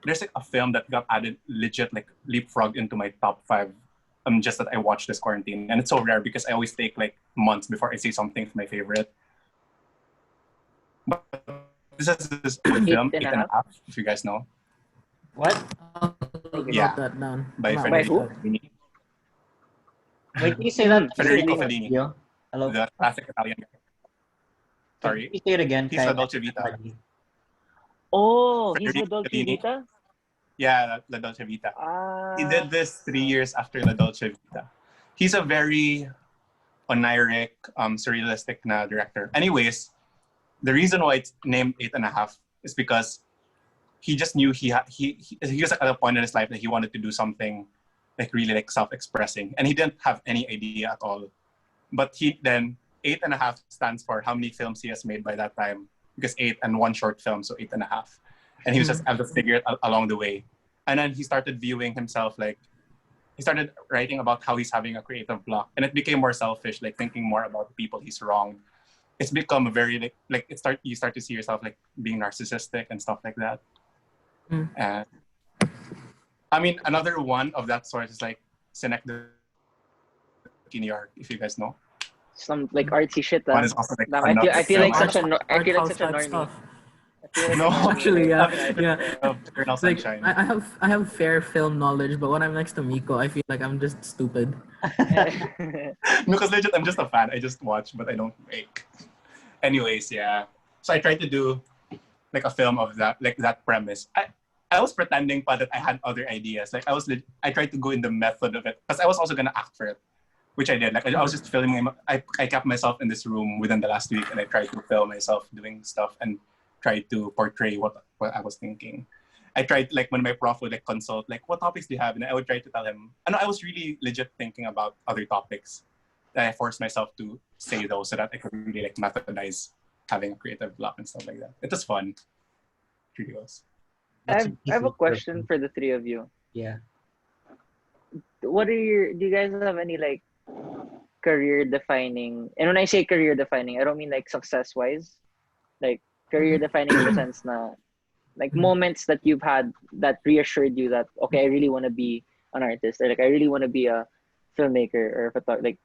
There's like a film that got added legit, like leapfrogged into my top 5 just that I watched this quarantine. And it's so rare because I always take like months before I see something my favorite. But this is this film, 8.5, if you guys know. What? I'll note that down. By By who? Federico Fellini. Wait, can you say that? Federico Fellini. Yeah. Hello. The classic Italian guy. Sorry. Can you say it again? He's La Dolce Vita. Oh, he's Federico the Dolce Fellini. Vita? Yeah, La Dolce Vita. Ah. He did this 3 years after La Dolce Vita. He's a very oniric, surrealistic na director. Anyways, the reason why it's named 8.5 is because he just knew he was like, at a point in his life that he wanted to do something like really like self-expressing, and he didn't have any idea at all. But he then 8.5 stands for how many films he has made by that time, because 8 and 1 short film, so 8.5. And he was just able to figure it along the way. And then he started viewing himself like, he started writing about how he's having a creative block, and it became more selfish, like thinking more about the people he's wronged. It's become a very like you start to see yourself like being narcissistic and stuff like that. And I mean, another one of that sort is like Synecdoche, New York, if you guys know. Some like artsy shit. One is also like I feel like Some such a art normie. stuff. I feel like No, I'm actually, like, yeah. Eternal Like Sunshine. I have fair film knowledge, but when I'm next to Mico, I feel like I'm just stupid. No, because legit, I'm just a fan. I just watch, but I don't make. Anyways, yeah. So I tried to do like a film of that, like that premise. I was pretending but that I had other ideas. Like I tried to go in the method of it because I was also gonna act for it, which I did. Like I was just filming. I kept myself in this room within the last week, and I tried to film myself doing stuff and tried to portray what I was thinking. I tried like when my prof would like consult like what topics do you have, and I would try to tell him. And I was really legit thinking about other topics. I forced myself to say those so that I could really like methodize having a creative block and stuff like that. It was fun. It really was. I have a question for the three of you. Yeah. Do you guys have any like career defining, and when I say career defining, I don't mean like success wise, like career defining in the sense na like moments that you've had that reassured you that okay, I really want to be an artist, or like I really want to be a filmmaker or a photographer, like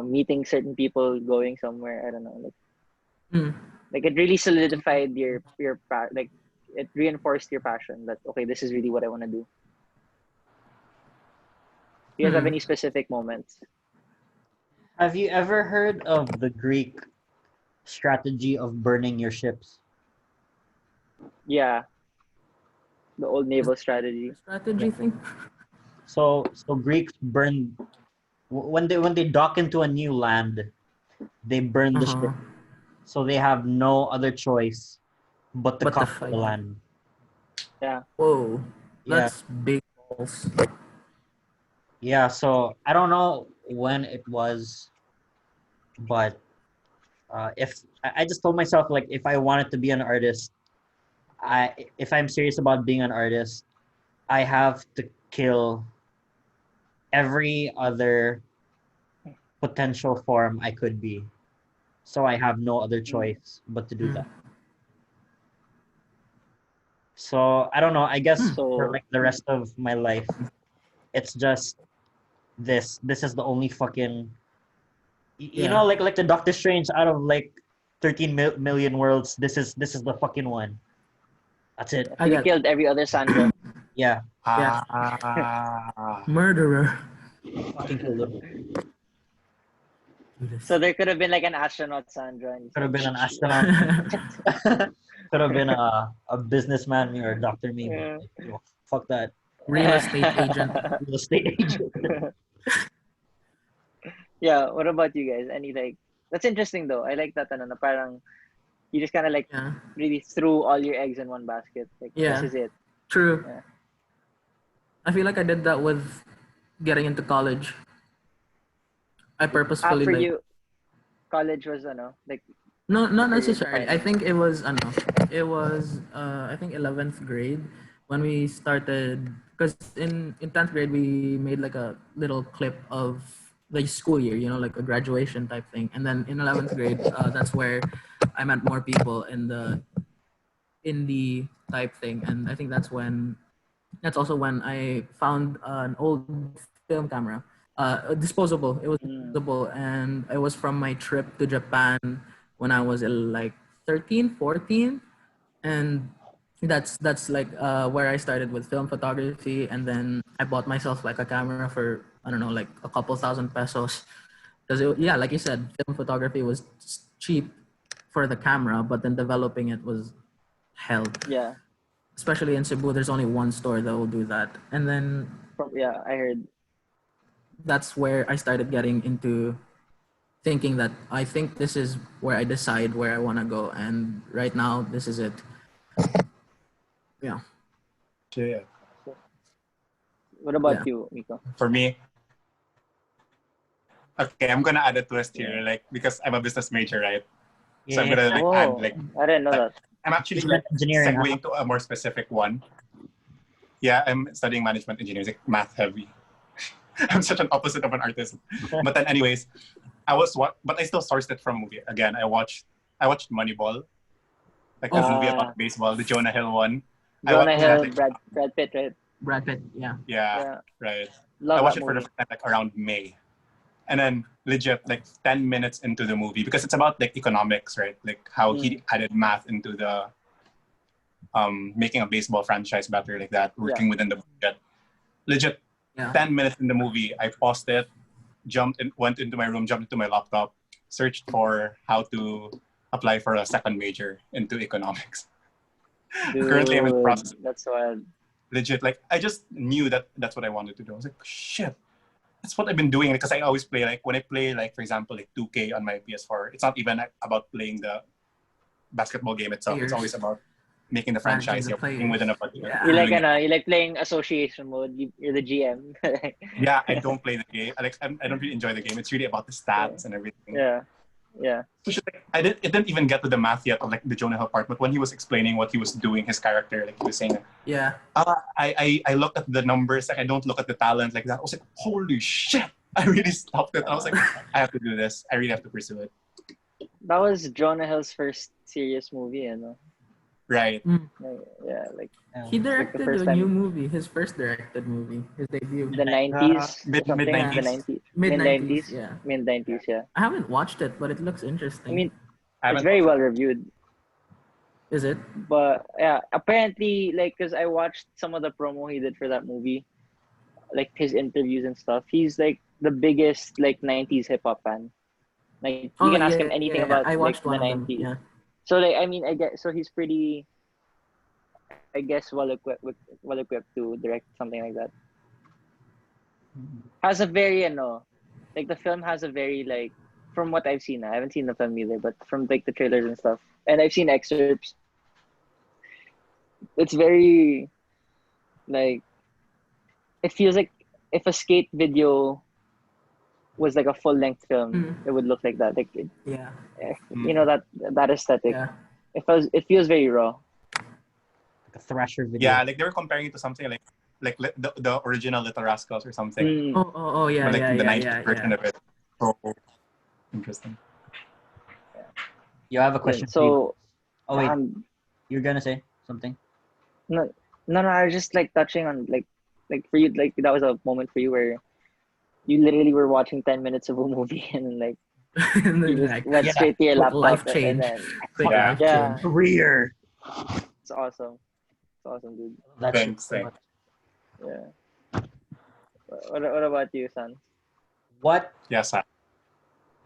meeting certain people, going somewhere, I don't know, like it really solidified your like it reinforced your passion that okay, this is really what I want to do. Do you guys have any specific moments? Have you ever heard of the Greek strategy of burning your ships? Yeah, the old naval strategy. Strategy thing. So Greeks burn when they dock into a new land, they burn the ship. So they have no other choice but to conquer the land. Yeah. Whoa, Yeah. that's big balls. Yeah, so I don't know when it was, but if I just told myself like if I wanted to be an artist, if I'm serious about being an artist, I have to kill every other potential form I could be. So I have no other choice but to do that. So I don't know, I guess for like the rest of my life, it's just this is the only fucking you know like the Doctor Strange out of like 13 million worlds, this is the fucking one. That's it. You killed every other Sandra. Yeah. Murderer. Fucking killed him. So there could have been like an astronaut Sandra. Could have been an astronaut. Could have been a businessman me or a doctor me. Yeah. Like, fuck that. Real estate agent. Real estate agent. Yeah, what about you guys? Any like that's interesting though. I like that na parang you just kind of like really threw all your eggs in one basket. Like this is it. True. Yeah. I feel like I did that with getting into college. I purposefully for like, you, college was like no, not necessarily. I think it was I think 11th grade when we started, because in 10th grade we made like a little clip of the school year, like a graduation type thing, and then in 11th grade that's where I met more people in the indie type thing, and I think that's also when I found an old film camera, disposable. It was disposable, and it was from my trip to Japan when I was like 13, 14, and that's like where I started with film photography, and then I bought myself like a camera for I don't know, like a couple thousand pesos, because like you said, film photography was cheap for the camera, but then developing it was hell. Yeah. Especially in Cebu, there's only one store that will do that. And then I heard that's where I started getting into thinking that I think this is where I decide where I want to go, and right now this is it. Yeah. Yeah. What about Yeah. you, Mico? For me, okay, I'm gonna add a twist Yeah. here, like because I'm a business major, right? So I'm Yeah. gonna like add Oh, like I didn't know that. I'm actually Management like engineering, huh? segueing to a more specific one. Yeah, I'm studying management engineering, like math heavy. I'm such an opposite of an artist. But then, anyways, but I still sourced it from movie. Again, I watched Moneyball, like the movie Ah. about baseball, the Jonah Hill one. I Jonah watched that, Hill, Brad Pitt, right? Brad Pitt. Yeah. yeah, Yeah. right. Love I watched that it for the movie. first time like around May, and then legit like 10 minutes into the movie because it's about like economics, right? Like how he added math into the making a baseball franchise better, like that, working within the budget. Legit, Yeah. 10 minutes in the movie, I paused it, went into my room, jumped into my laptop, searched for how to apply for a second major into economics. Currently, I'm in the process. Dude, that's wild. Legit, like I just knew that that's what I wanted to do. I was like, shit, that's what I've been doing because I always play like when I play like for example like 2K on my PS4. It's not even about playing the basketball game itself. It's Players. always about making the Managing franchise. the You're working players. within a budget. Yeah. You like doing it. you like playing association mode. You're the GM. Yeah, I don't play the game. I don't really enjoy the game. It's really about the stats and everything. Yeah. Yeah. So she's like, it didn't even get to the math yet of like the Jonah Hill part. But when he was explaining what he was doing, his character, like he was saying, Yeah. I look at the numbers, like I don't look at the talent like that. I was like, holy shit! I really stopped it. I was like, I have to do this. I really have to pursue it. That was Jonah Hill's first serious movie, you know. Right. Yeah, like He directed first a time. new movie, his first directed movie, his debut. the 90s, something like the 90s. 90s, Mid-90s, yeah. mid-90s, yeah. I haven't watched it, but it looks interesting. I mean, I it's haven't very watched well it. reviewed, is it? but yeah, apparently, like, cause I watched some of the promo he did for that movie, like his interviews and stuff. He's like the biggest like 90s hip hop fan. Like you can ask him anything about I like watched the one of them. 90s. Yeah. So like, I mean, I guess so he's pretty, I guess, well equipped to direct something like that. Has a very, like the film has a very like, from what I've seen, I haven't seen the film either, but from like the trailers and stuff, and I've seen excerpts. It's very, like, it feels like if a skate video was like a full length film, it would look like that. Like, Yeah. you know that aesthetic. Yeah. It feels very raw. Like a Thrasher video. Yeah, like they were comparing it to something like the original Little Rascals or something. Oh yeah, But like yeah, the yeah, 90s version yeah. of it. Oh, interesting. You have a question. for you. So, Oh wait, you're gonna say something? no, I was just like touching on like for you, like that was a moment for you where you literally were watching 10 minutes of a movie and then like And then, you just like, went straight to your laptop life and change. then Quick Yeah. life Yeah. change. Career. it's awesome. It's awesome, dude. That's Thanks. Yeah. What about you, son? What? Yes,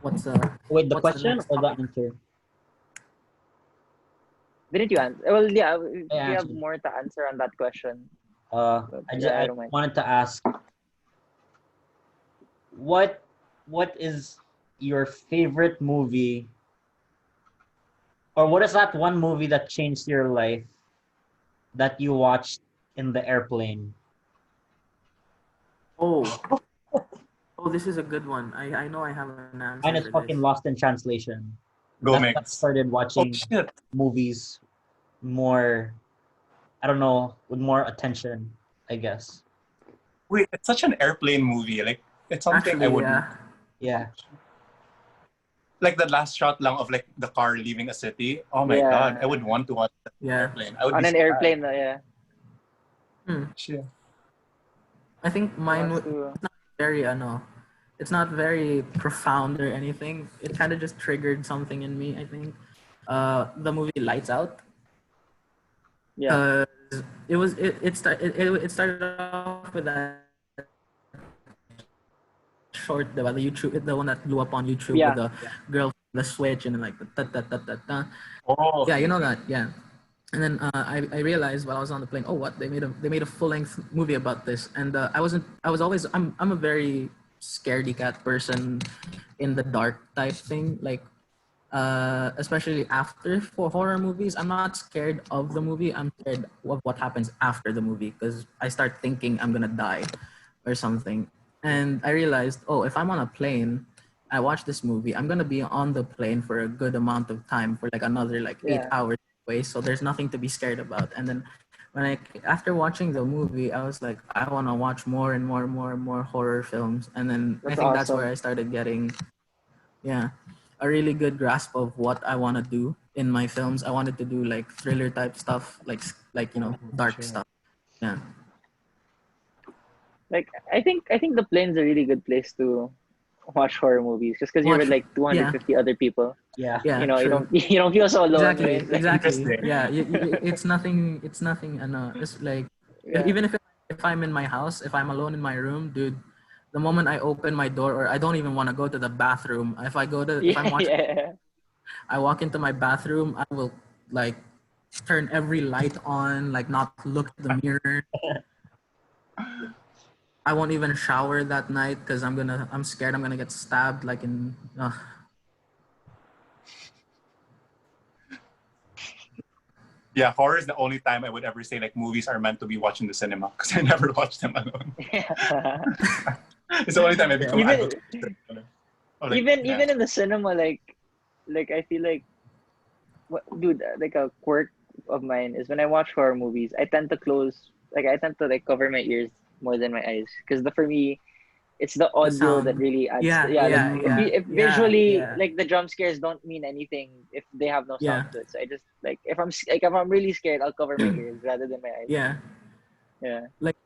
What's Wait, the What's the question next or the topic? answer? Didn't you answer? Well, yeah, we have answered. more to answer on that question. I I don't mind. wanted to ask, what is your favorite movie, or what is that one movie that changed your life that you watched in the airplane? Oh, this is a good one. I know I have an answer. Mine is for fucking this. Lost in Translation. Go That's when I Migs. started Oh watching shit. movies more, I don't know, with more attention, I guess. Wait, it's such an airplane movie. Like it's something Actually, I would Yeah. like the last shot lang of like the car leaving a city. Oh my Yeah. god, I would want to watch that Yeah. airplane. I would On be an so sad. airplane, yeah. Shit. I think mine Wants was to- very it's not very profound or anything. It kind of just triggered something in me. I think the movie Lights Out. Yeah. It started off with that short, the YouTube, the one that blew up on YouTube Yeah. with the girl, the switch, and then like the ta. Oh Yeah, you know that. Yeah. And then I realized while I was on the plane, oh, what they made a full length movie about this, and I'm a very scaredy cat person in the dark type thing. Like, especially after for horror movies, I'm not scared of the movie. I'm scared of what happens after the movie because I start thinking I'm gonna die or something. And I realized, oh, if I'm on a plane, I watch this movie, I'm gonna be on the plane for a good amount of time for like another like 8 hours away. So there's nothing to be scared about. And then when after watching the movie, I was like, I want to watch more and more and more and more horror films. And then I That's think that's where awesome. I started getting, yeah, a really good grasp of what I want to do in my films. I wanted to do like thriller type stuff, like dark Sure. stuff. Yeah. Like I think the plane's a really good place to watch horror movies just because you're with Watch. like Yeah. 250 other people. Yeah. You Yeah. know, you True. don't you don't feel so alone, Exactly. right? Like, Exactly. Interesting. Yeah. It's nothing. It's nothing. It's like yeah. even if I'm in my house, if I'm alone in my room, dude. The moment I open my door, or I don't even want to go to the bathroom. If I'm Yeah, watching, yeah. I walk into my bathroom. I will like turn every light on, like not look at the mirror. I won't even shower that night because I'm scared I'm gonna get stabbed like in Yeah, horror is the only time I would ever say like movies are meant to be watched in the cinema because I never watch them alone. Yeah. It's the only time I become even adult. Oh, like, even yeah. even in the cinema, like I feel like dude, like a quirk of mine is when I watch horror movies, I tend to like cover my ears more than my eyes because for me it's the the audio that sound. really adds Yeah, yeah, like yeah, if yeah, if yeah, visually yeah, like the jump scares don't mean anything if they have no yeah, sound to it. So I just like if I'm really scared, I'll cover my ears rather than my eyes. yeah. Yeah. Like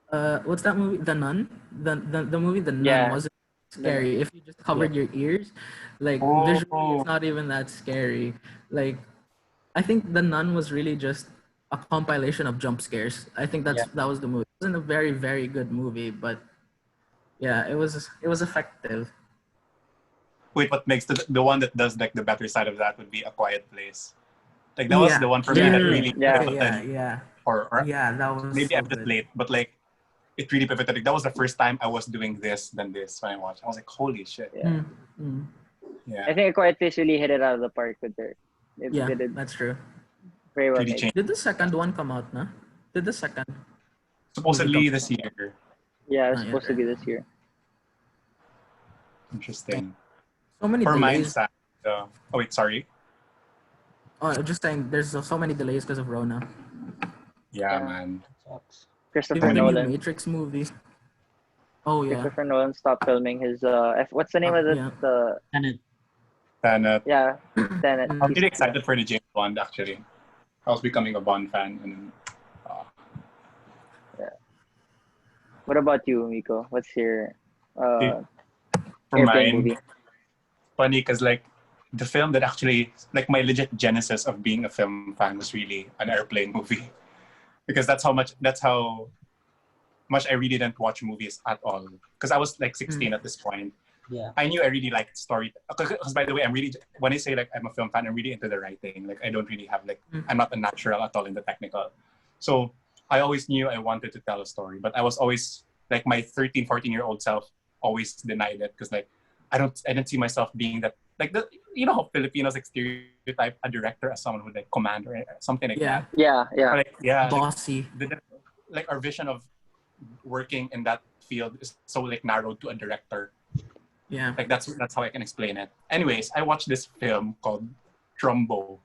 what's that movie? The Nun. The movie The Nun Yeah. wasn't The, scary if you just Yeah. covered your ears. Like visually, Oh, it's not even that scary. Like I think The Nun was really just a compilation of jump scares. I think Yeah. that was the movie. It wasn't a very very good movie, but yeah, it was effective. wait, what makes the one that does like the better side of that would be A Quiet Place. Like that was Yeah, the one for me yeah, that yeah. mm, really yeah. Okay, yeah, pivoted, yeah, or yeah. That was maybe so I'm just good. late, but like it really pivoted. Like, that was the first time I was doing this than this when I watched. I was like, holy shit. Yeah. Mm, mm. Yeah, I think A Quiet Place really hit it out of the park with her. Yeah, They did that's true. very well really made. changed. Did the second one come out, na? Did the second movie come Supposedly out? this year. Yeah, it's Not yet, supposed to right? be this year. Interesting. So many For mine, delays. oh wait, sorry. Oh, just saying, there's so many delays because of Rona. Yeah, Yeah. man. Sucks. Christopher Even the new Nolan. Matrix movies. Oh yeah, Christopher Nolan stopped filming his what's the name of yeah. the And it And yeah, Tenet. I'm Mm. really excited for the James Bond actually. I was becoming a Bond fan, and What about you, Miko? What's your it- uh for airplane mine, movie? funny because like the film that actually like my legit genesis of being a film fan was really an airplane movie because that's how much I really didn't watch movies at all because I was like 16 at this point. yeah. I knew I really liked story because by the way, I'm really when I say like I'm a film fan, I'm really into the writing. Like I don't really have like I'm not a natural at all in the technical. So I always knew I wanted to tell a story, but I was always like my 13, 14-year-old self always denied it because like I didn't see myself being that like the you know how Filipinos like stereotype a director as someone who like command or something like Yeah, that. Yeah, Or, yeah. like yeah, like bossy. like our vision of working in that field is so like narrowed to a director. Yeah, Like that's how I can explain it. Anyways, I watched this film called Trumbo,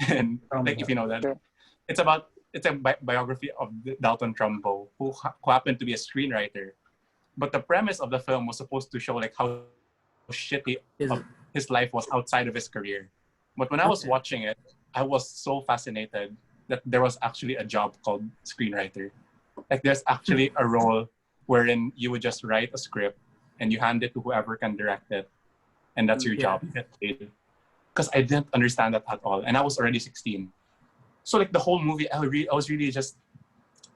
and like if you know that, Sure. it's a biography of Dalton Trumbo, who happened to be a screenwriter. But the premise of the film was supposed to show like how shitty is of his life was outside of his career. But when I was Okay. watching it, I was so fascinated that there was actually a job called screenwriter. Like there's actually a role wherein you would just write a script and you hand it to whoever can direct it, and that's your Yeah. job. You get paid. Because I didn't understand that at all, and I was already 16. So like the whole movie, I was really just.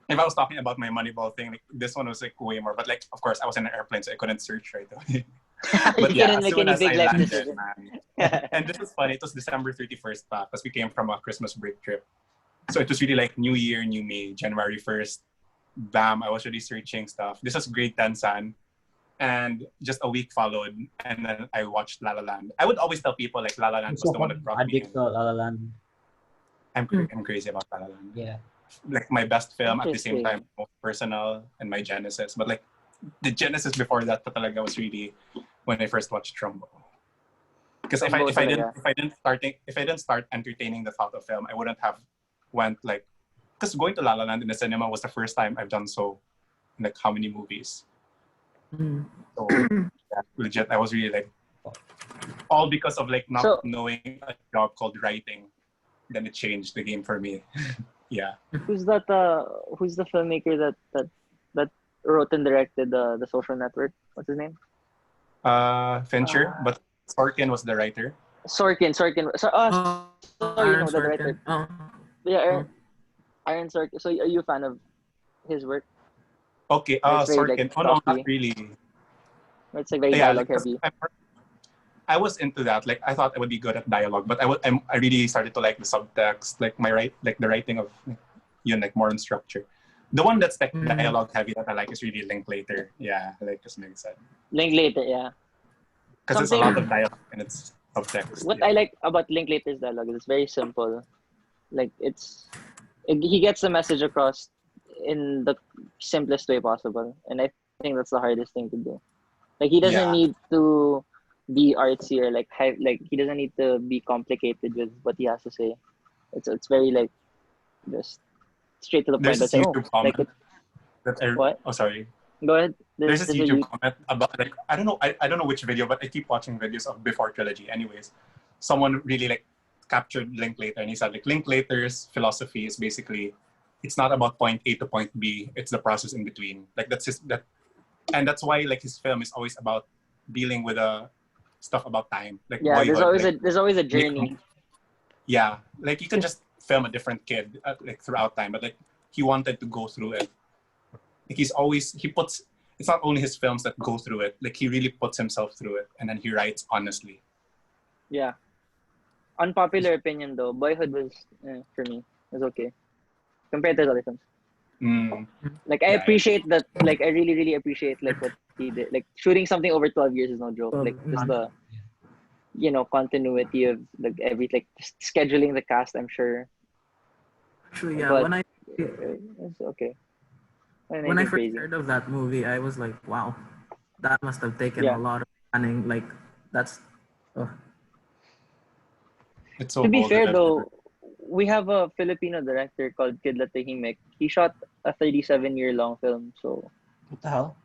If I was talking about my Moneyball thing, like this one was like way more. But like, of course, I was in an airplane, so I couldn't search right away. You But yeah, couldn't as make soon any as big I life landed, decisions. man. And this was funny. It was December 31st back because we came from a Christmas break trip. So it was really like New Year, New Me, January 1st. Bam, I was really searching stuff. This was grade 10 San. And just a week followed, and then I watched La La Land. I would always tell people like La La Land I'm was so the one that fucking brought me addict in. to La La Land. I'm crazy about La La Land. Yeah. Like my best film at the same Interesting. time, most personal and my genesis. But like the genesis before that talaga was really when I first watched Trumbo. Because if Trumbo I didn't talaga. if I didn't start entertaining the thought of film, I wouldn't have went like, because going to La La Land in the cinema was the first time I've done so in like how many movies. Mm. So yeah, legit, I was really like, all because of like not So- knowing a job called writing. Then it changed the game for me. Yeah. Who's that? Who's the filmmaker that wrote and directed the Social Network? What's his name? Fincher, but Sorkin was the writer. Sorkin. So, you Aaron know the director. Sorkin. Oh. Yeah, Aaron Sorkin. So, are you a fan of his work? Okay, It's very Sorkin. like Oh no, not talky. really. It's like very Yeah, dialogue because heavy. I was into that. Like I thought I would be good at dialogue, but I really started to like the subtext, like the writing of like more in structure. The one that's like dialogue heavy that I like is really Linklater. Yeah, like as Meg said, Linklater, yeah. because it's a lot of dialogue and it's subtext. What yeah. I like about Linklater's dialogue is it's very simple. Like he gets the message across in the simplest way possible, and I think that's the hardest thing to do. Like he doesn't Yeah. need to be artsy or like he doesn't need to be complicated with what he has to say. It's very like just straight to the point. There's this That's like, YouTube comment that what? oh sorry. Go ahead. There's this YouTube comment about like I don't know which video, but I keep watching videos of Before Trilogy. Anyways, someone really like captured Linklater, and he said like Linklater's philosophy is basically it's not about point A to point B, it's the process in between. Like and that's why like his film is always about dealing with stuff about time, like Yeah, boyhood. there's always a journey. Yeah, like you can just film a different kid like throughout time, but like he wanted to go through it. Like it's not only his films that go through it, like he really puts himself through it, and then he writes honestly. Yeah. Unpopular opinion though, Boyhood was for me was okay compared to the other films. Like I appreciate that. Like I really appreciate like what he did. Like shooting something over 12 years is no joke. Like just the continuity of like just scheduling the cast. I'm sure. Actually, yeah. But When I it's okay. when I first heard of that movie, I was like, wow, that must have taken a lot of planning. Like that's. It's so to be bold fair that though, we have a Filipino director called Kidlat Tahimik. He shot a 37-year long film. So What the hell?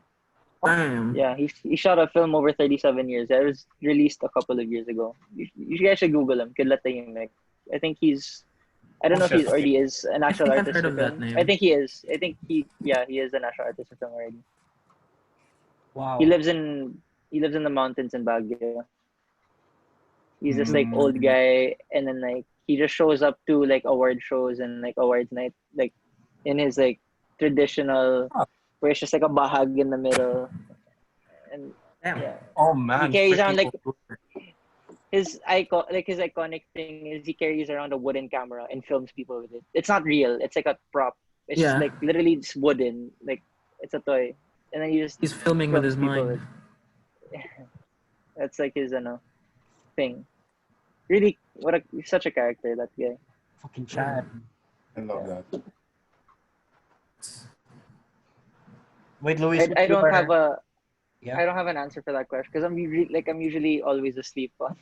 Damn. yeah, he shot a film over 37 years. It was released a couple of years ago. You guys should Google him, Kidlat Tahimik. I think I don't know if he already is a national I think I've artist heard for of that film. name. I think he is. I think he is a national artist for film already. Wow. He lives in the mountains in Baguio. He's this like old guy, and then like he just shows up to like award shows and like awards night, like in his like traditional, where it's just like a bahag in the middle, and Damn. yeah, oh man, he carries around freaking like his iconic thing is he carries around a wooden camera and films people with it. It's not real. It's like a prop. It's just like literally just wooden, like it's a toy, and then He's filming with his mind. That's like his thing. Really, such a character, that guy. Fucking Chad. I love that. Wait, Luis. I don't have a Yeah. I don't have an answer for that question because I'm usually always asleep on.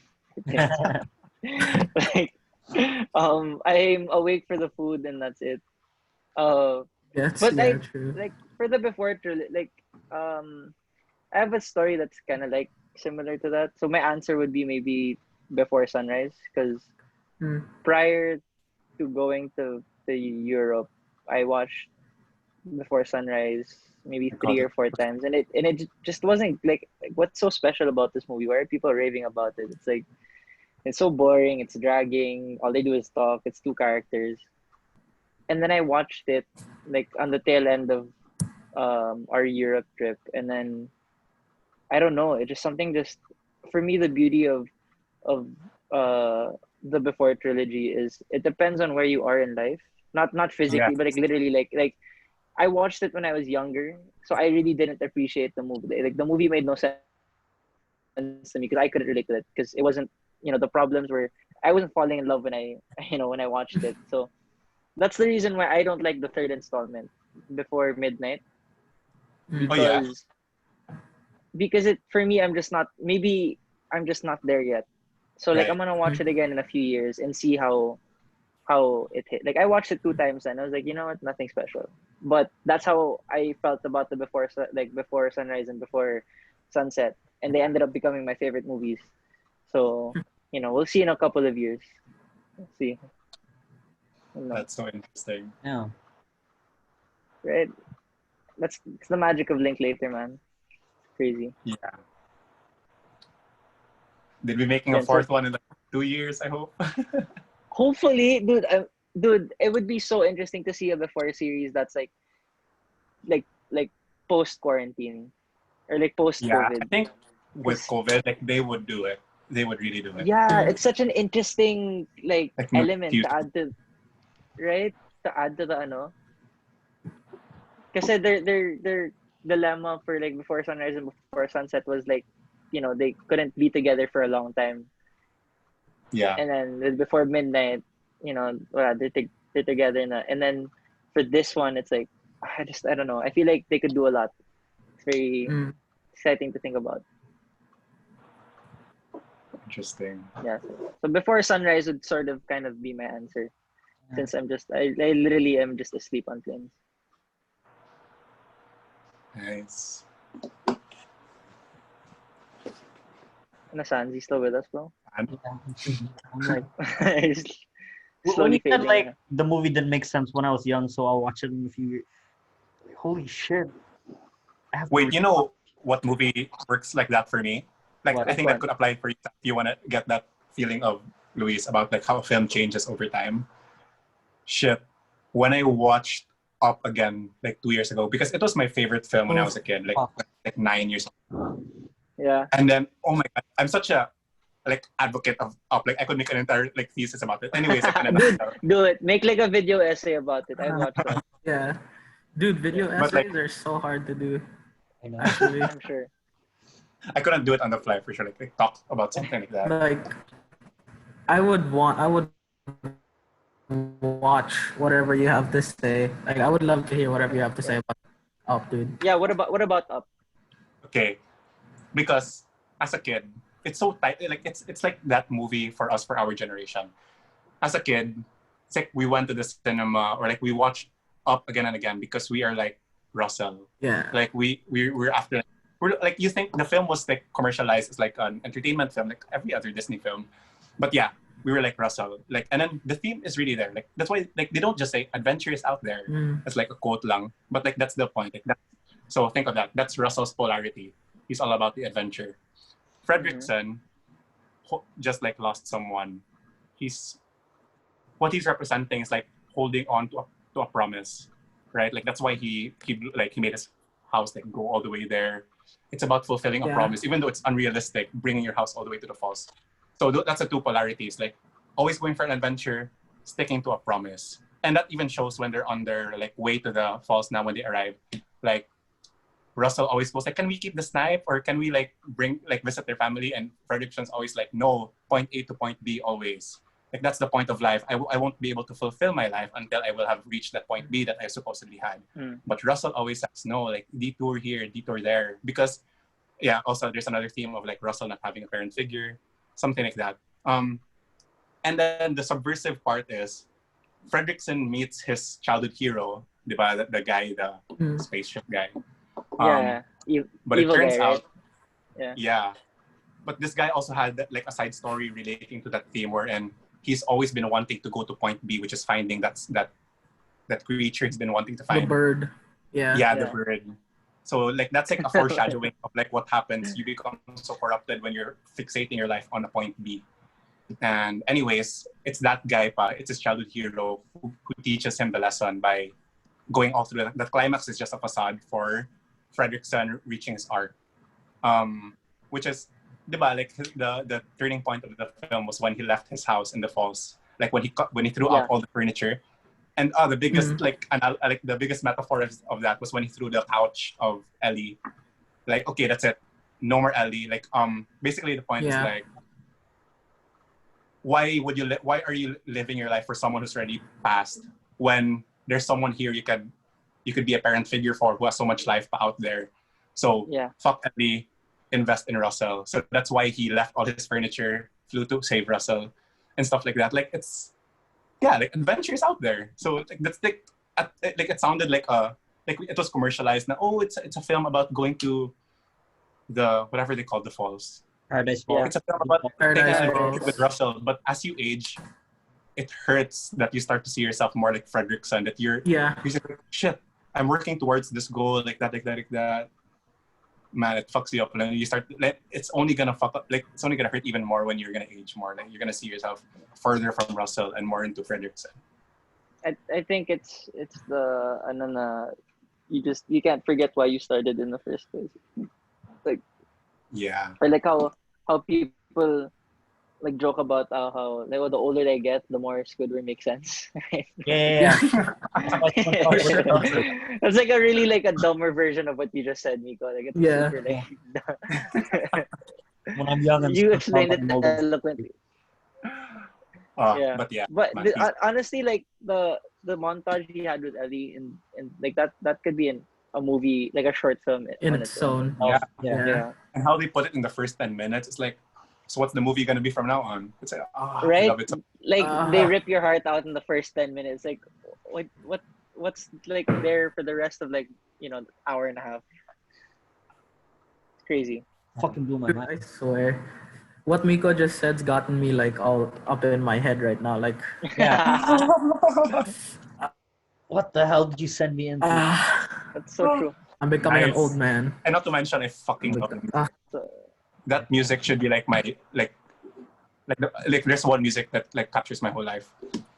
Like, I'm awake for the food and that's it. Yes, But yeah, true. like for the before trilogy, like I have a story that's kind of like similar to that. So my answer would be maybe Before Sunrise, because prior to going to Europe, I watched Before Sunrise maybe 3 or 4 times, and it just wasn't like what's so special about this movie. Why are people raving about it? It's like it's so boring. It's dragging. All they do is talk. It's two characters, and then I watched it like on the tail end of our Europe trip, and then I don't know. It just something just for me the beauty of the Before trilogy is it depends on where you are in life. Not physically, but like literally like I watched it when I was younger, so I really didn't appreciate the movie. Like the movie made no sense to me because I couldn't relate to it because it wasn't, the problems were I wasn't falling in love when I when I watched it. So that's the reason why I don't like the third installment before midnight Oh because yeah, it for me I'm just not there yet. So like I'm right. gonna watch it again in a few years and see how it hit. Like I watched it 2 times and I was like, you know what, nothing special. But that's how I felt about the before sunrise and before sunset, and they ended up becoming my favorite movies. So we'll see in a couple of years. We'll see. That's so interesting. Yeah. Right? It's the magic of Linklater, man. Crazy. Yeah. They'll be making a Then, so fourth one in like 2 years, I hope. hopefully, dude, it would be so interesting to see a before series that's like post quarantine or like post Yeah, I COVID. think with Because COVID, like they would do it. They would really do it. yeah, it's such an interesting like Like element to future. add to, right? To add to the ano. Kasi their dilemma for like before sunrise and before sunset was like, they couldn't be together for a long time. Yeah. And then before midnight, they're together na. And then for this one, it's like I don't know. I feel like they could do a lot. It's very Mm. exciting to think about. Interesting. Yeah. So before sunrise would sort of kind of be my answer, Yeah. since I literally am just asleep on planes. Nice. Nasan? Is he still with us, bro? And I'm like, He's when slowly you said fading. like the movie didn't make sense when I was young, so I'll watch it in a few years. Like, holy shit! I have to wait, you know what movie works like that for me? Like What? I think that Which one? could apply for you if you want to get that feeling of Luis about like how a film changes over time. Shit. When I watched Up again like 2 years ago, because it was my favorite film when I was a kid, like Oh. 9 years old. Yeah. And then oh my god, I'm such a like advocate of Up. Like I could make an entire like thesis about it. Anyways, like, Dude, do it. Make like a video essay about it. I watched that. Yeah. Dude, video Yeah. But, like- essays are so hard to do, I know. actually. I'm sure. I couldn't do it on the fly for sure. Like talk about something like that. Like, I would watch whatever you have to say. Like, I would love to hear whatever you have to say about Up, dude. Yeah. What about Up? Okay, because as a kid, it's so tight. Like it's like that movie for us for our generation. As a kid, it's like we went to the cinema or like we watched Up again and again because we are like Russell. Yeah. Like we're after. We're like you think the film was like commercialized as like an entertainment film, like every other Disney film, but yeah, we were like Russell. Like and then the theme is really there. Like that's why like they don't just say adventure is out there. Mm. It's like a quote lang, but like that's the point. Like, so think of that. That's Russell's polarity. He's all about the adventure. Fredrickson just like lost someone. What he's representing is like holding on to a promise, right? Like that's why he made his house like go all the way there. It's about fulfilling a Yeah. promise, even though it's unrealistic, bringing your house all the way to the falls. So that's the two polarities, like always going for an adventure, sticking to a promise. And that even shows when they're on their like way to the falls now when they arrive. Like Russell always goes like, can we keep the snipe or can we like visit their family? And Fredrickson's always like, no, point A to point B always. Like that's the point of life. I won't be able to fulfill my life until I will have reached that point B that I supposedly had. But Russell always says no, like detour here, detour there. Because yeah, also there's another theme of like Russell not having a parent figure, something like that. And then the subversive part is Fredrickson meets his childhood hero, the guy, the spaceship guy. Yeah. But it Evil turns guy, right? out, yeah. But this guy also had like a side story relating to that theme, wherein he's always been wanting to go to point B, which is finding that creature he's been wanting to The find. bird. Yeah. Yeah, the Yeah. bird. So like that's like a foreshadowing of like what happens. You become so corrupted when you're fixating your life on a point B. And anyways, it's that guy it's his childhood hero who teaches him the lesson by going all through the climax is just a facade for Fredrickson reaching his arc. Which is diba, like the turning point of the film was when he left his house in the falls. Like when he threw Yeah. out all the furniture. And the biggest the biggest metaphor of that was when he threw the couch of Ellie. Like, okay, that's it. No more Ellie. Like, basically the point is like, why are you living your life for someone who's already passed when there's someone here you could be a parent figure for who has so much life out there. So fuck Ellie, invest in Russell. So that's why he left all his furniture, flew to save Russell, and stuff like that. Like, it's like adventures out there. So like that's like it sounded like it was commercialized. Now, it's a film about going to the whatever they call the falls. Paradise Falls. It's a film about taking Paradise an adventure Falls. with Russell. But as you age, it hurts that you start to see yourself more like Fredrickson. That you're just like, shit, I'm working towards this goal, like that. Man, it fucks you up. And you start, like, it's only gonna fuck up. Like, it's only gonna hurt even more when you're gonna age more. Like, you're gonna see yourself further from Russell and more into Fredrickson. I think it's the you can't forget why you started in the first place. Like, or like how people like joke about how like, the older they get, the more Squidward makes sense. Right? Yeah. It's like a really like a dumber version of what you just said, Mico. Like, it's super like When I'm young and you explained it eloquently. But Honestly, like the montage he had with Ellie and like that could be in a movie, like a short film in on its own. Yeah. And how they put it in the first 10 minutes, it's like, so what's the movie gonna be from now on? It's like, right? I love it so. Like they rip your heart out in the first 10 minutes. Like what's like there for the rest of like, hour and a half. It's crazy. Fucking blew my I mind. swear. What Mico just said's gotten me like all up in my head right now. Like, What the hell did you send me into? That's so true. I'm becoming an old man. And not to mention, I fucking love it. So, That music should be like my like there's one music that like captures my whole life.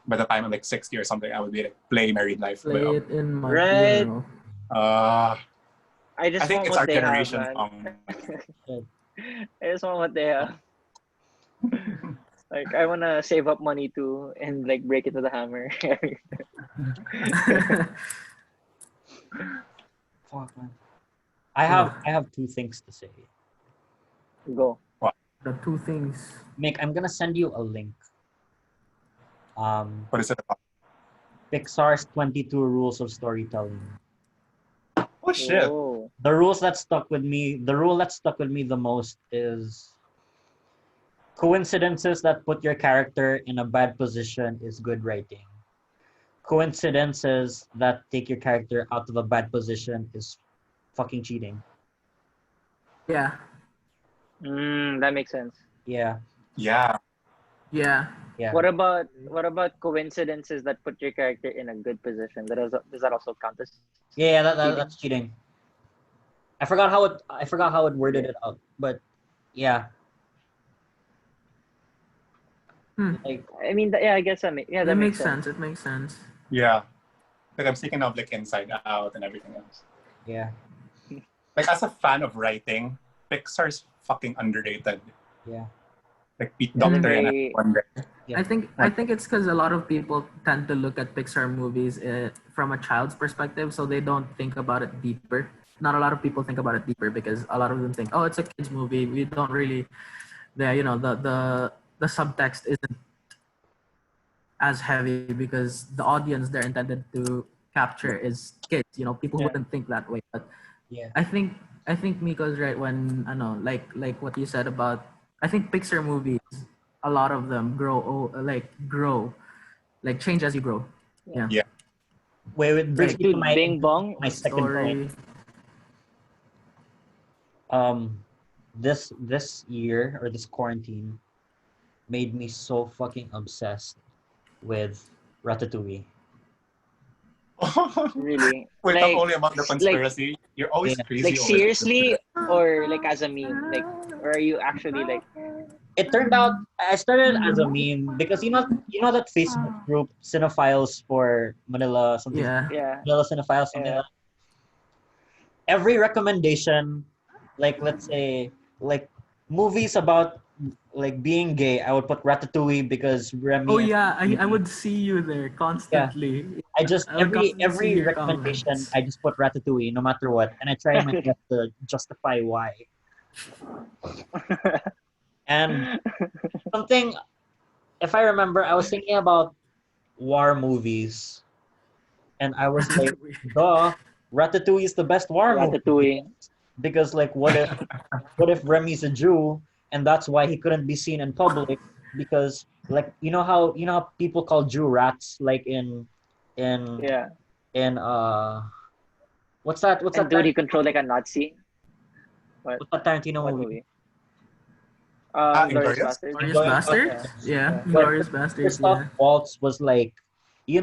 By the time I'm like 60 or something, I would be like play Married Life. Play it in my Right. funeral. I think want it's what our they generation have, man. song. I just want what they have. Like, I wanna save up money too and like break it with a hammer. Fuck, man. I have two things to say. Go. The two things. Mick, I'm gonna send you a link. What is it about? Pixar's 22 Rules of Storytelling. Oh shit. Whoa. The rule that stuck with me the most is coincidences that put your character in a bad position is good writing. Coincidences that take your character out of a bad position is fucking cheating. Yeah. That makes sense. Yeah. Yeah. Yeah. What about coincidences that put your character in a good position? Does that also count as Yeah, cheating? that's cheating. I forgot how it worded it out, but yeah. Like, I mean, I guess that makes That makes sense. It makes sense. Yeah. Like I'm speaking of like Inside Out and everything else. yeah. Like as a fan of writing, Pixar's fucking underrated. Yeah. Like Pete Docter and Very- everyone there. Yeah. I think it's because a lot of people tend to look at Pixar movies from a child's perspective, so they don't think about it deeper. Not a lot of people think about it deeper because a lot of them think, oh, it's a kids movie. We don't really, the subtext isn't as heavy because the audience they're intended to capture is kids. People who wouldn't think that way. But Yeah. I think Miko's right when like what you said about I think Pixar movies, a lot of them grow change as you grow. Yeah. Yeah. Wait, it brings me to Dude, Bing Bong. my second point. This year or this quarantine made me so fucking obsessed with Ratatouille. Really? We're Like- not only about the conspiracy. You're always Yeah. crazy. Like over seriously, or like as a meme? Like, or are you actually like? It turned out I started as a meme because you know that Facebook group Cinephiles for Manila something. Yeah. Yeah. Manila Cinephiles something. Yeah. Like that. Every recommendation, like let's say like movies about like being gay, I would put Ratatouille because Remy. Oh yeah, I would see you there constantly. I just I would come and see every your recommendation comments. I just put Ratatouille no matter what, and I try my best to justify why. And something, if I remember, I was thinking about war movies, and I was like, Ratatouille. "Duh, Ratatouille is the best war movie." Ratatouille. Because like, what if Remy's a Jew, and that's why he couldn't be seen in public? Because like, you know how people call Jew rats, like in Yeah. in what's And that dude, he controlled like a Nazi. What? what's that Tarantino What movie? movie? Glorious Inglorious? Bastards. Glorious Inglourious Bastards? Basterds. Yeah, Yeah. But Glorious Bastards, Christoph yeah. Waltz was like, the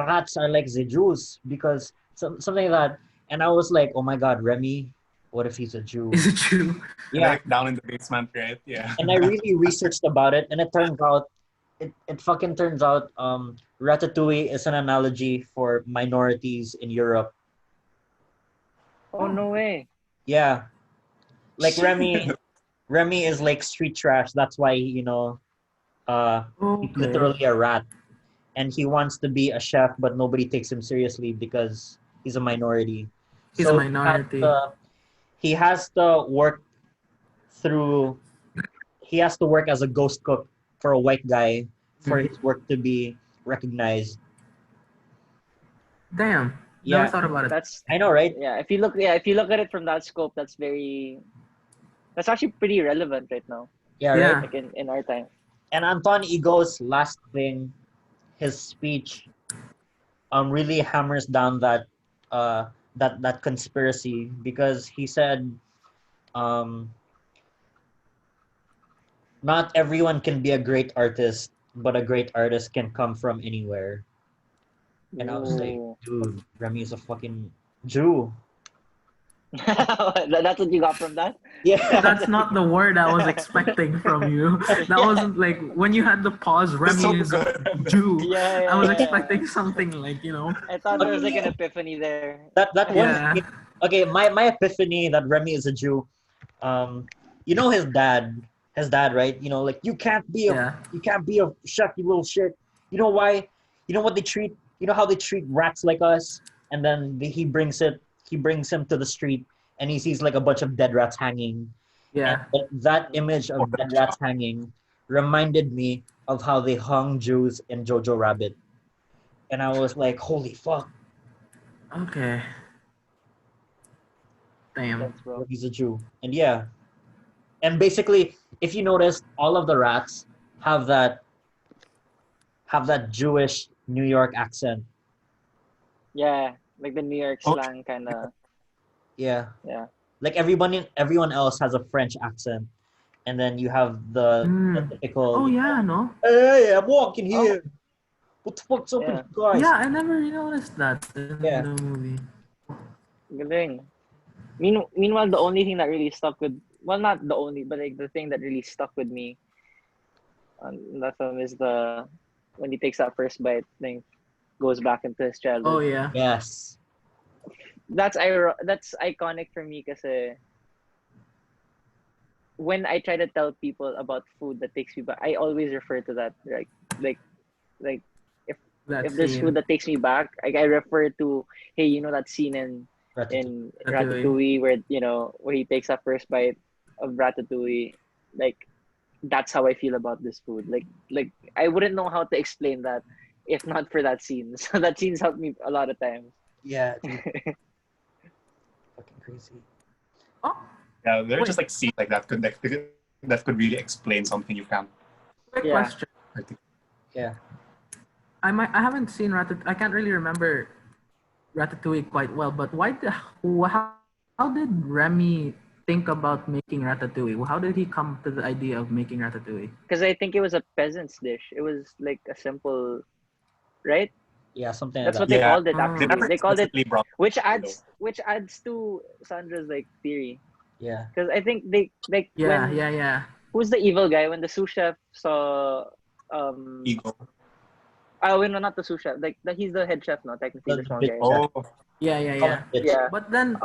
rats are like the Jews because something like that. And I was like, oh my God, Remy, what if he's a Jew? Is it true? And they're Yeah. like down in the basement, right? Yeah. And I really researched about it, and it turns out, it fucking turns out, Ratatouille is an analogy for minorities in Europe. Oh no way. Yeah. Like Remy is like street trash. That's why, he's Okay. literally a rat. And he wants to be a chef, but nobody takes him seriously because he's a minority. He's a So minority. he has to work through. He has to work as a ghost cook for a white guy for his work to be recognized. Damn. Never Yeah, thought about it. That's I know, right? yeah. If you look at it from that scope, that's actually pretty relevant right now. Yeah, Yeah. right. Like in our time. And Anton Ego's last thing, his speech, really hammers down that conspiracy because he said, um, not everyone can be a great artist, but a great artist can come from anywhere. And I was like, Ooh. dude, Remy is a fucking Jew. That's what you got from that? Yeah. That's not the word I was expecting from you. That Yeah. wasn't like when you had the pause, That's so Remy is good. Jew. Yeah, I was yeah. expecting something like, I thought there was like an epiphany there. That one. Yeah. Okay, my epiphany that Remy is a Jew. His dad, right? Like Yeah. you can't be a chef, you little shit. You know why? You know what they treat? You know how they treat rats like us? And then he brings him to the street, and he sees like a bunch of dead rats hanging. Yeah. And that image of dead rats hanging reminded me of how they hung Jews in Jojo Rabbit, and I was like, holy fuck, Okay. Damn. Thanks, bro. he's a Jew. And yeah, and basically, if you notice, all of the rats have that Jewish New York accent. Yeah, like the New York Oh. slang kind of. Yeah, Yeah. like everyone else has a French accent, and then you have the typical. Oh yeah, no? Hey, I'm walking here. What the fuck's up with Yeah. you guys? Yeah, I never noticed that in Yeah. the movie. Galing. Meanwhile, the only thing that really stuck with, well, not the only, but like the thing that really stuck with me on that film is when he takes that first bite thing, goes back into his childhood. Oh yeah. Yes. That's iconic for me because when I try to tell people about food that takes me back, I always refer to that. Like That if there's scene. food that takes me back, I refer to, hey, that scene in Ratatouille where he takes that first bite of Ratatouille. Like that's how I feel about this food. Like I wouldn't know how to explain that if not for that scene. So that scene's helped me a lot of times. Yeah. Dude. Fucking crazy. Oh, Yeah, there are Wait. just like scenes like that that could really explain something you can't. quick Yeah. question. Yeah. I haven't seen Ratatouille. I can't really remember Ratatouille quite well, but how did Remy think about making Ratatouille? How did he come to the idea of making Ratatouille? Because I think it was a peasant's dish. It was like a simple, right? Yeah, something That's like what that. they Yeah. called it They actually. never They called it, explicitly brought which adds to Sandra's like theory. Yeah. Because I think they like Yeah, when yeah. who's the evil guy when the sous chef saw ego. wait, no, not the sous chef, like he's the head chef now, technically the The small big guy. Oh, Yeah. Bitch. Yeah. But then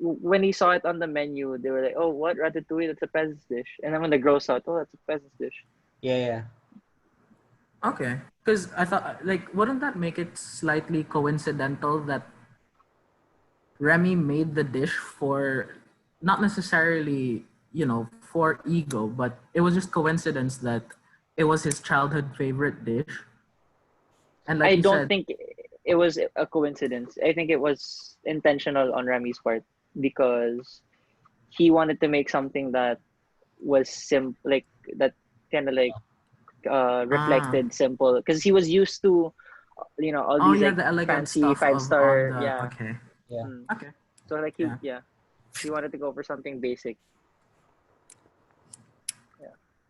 When he saw it on the menu, they were like, "Oh, what ratatouille? That's a peasant's dish." And then when the girl saw it, "Oh, that's a peasant's dish." Yeah. Okay, because I thought like wouldn't that make it slightly coincidental that Remy made the dish for not necessarily, for ego, but it was just coincidence that it was his childhood favorite dish. And like I you don't said, think it was a coincidence. I think it was intentional on Remy's part because he wanted to make something that was like that kind of like ah, reflected simple because he was used to all oh these yeah, like the elegant fancy stuff five of on star, the yeah. okay, Yeah. Mm. okay, So like yeah. he wanted to go for something basic.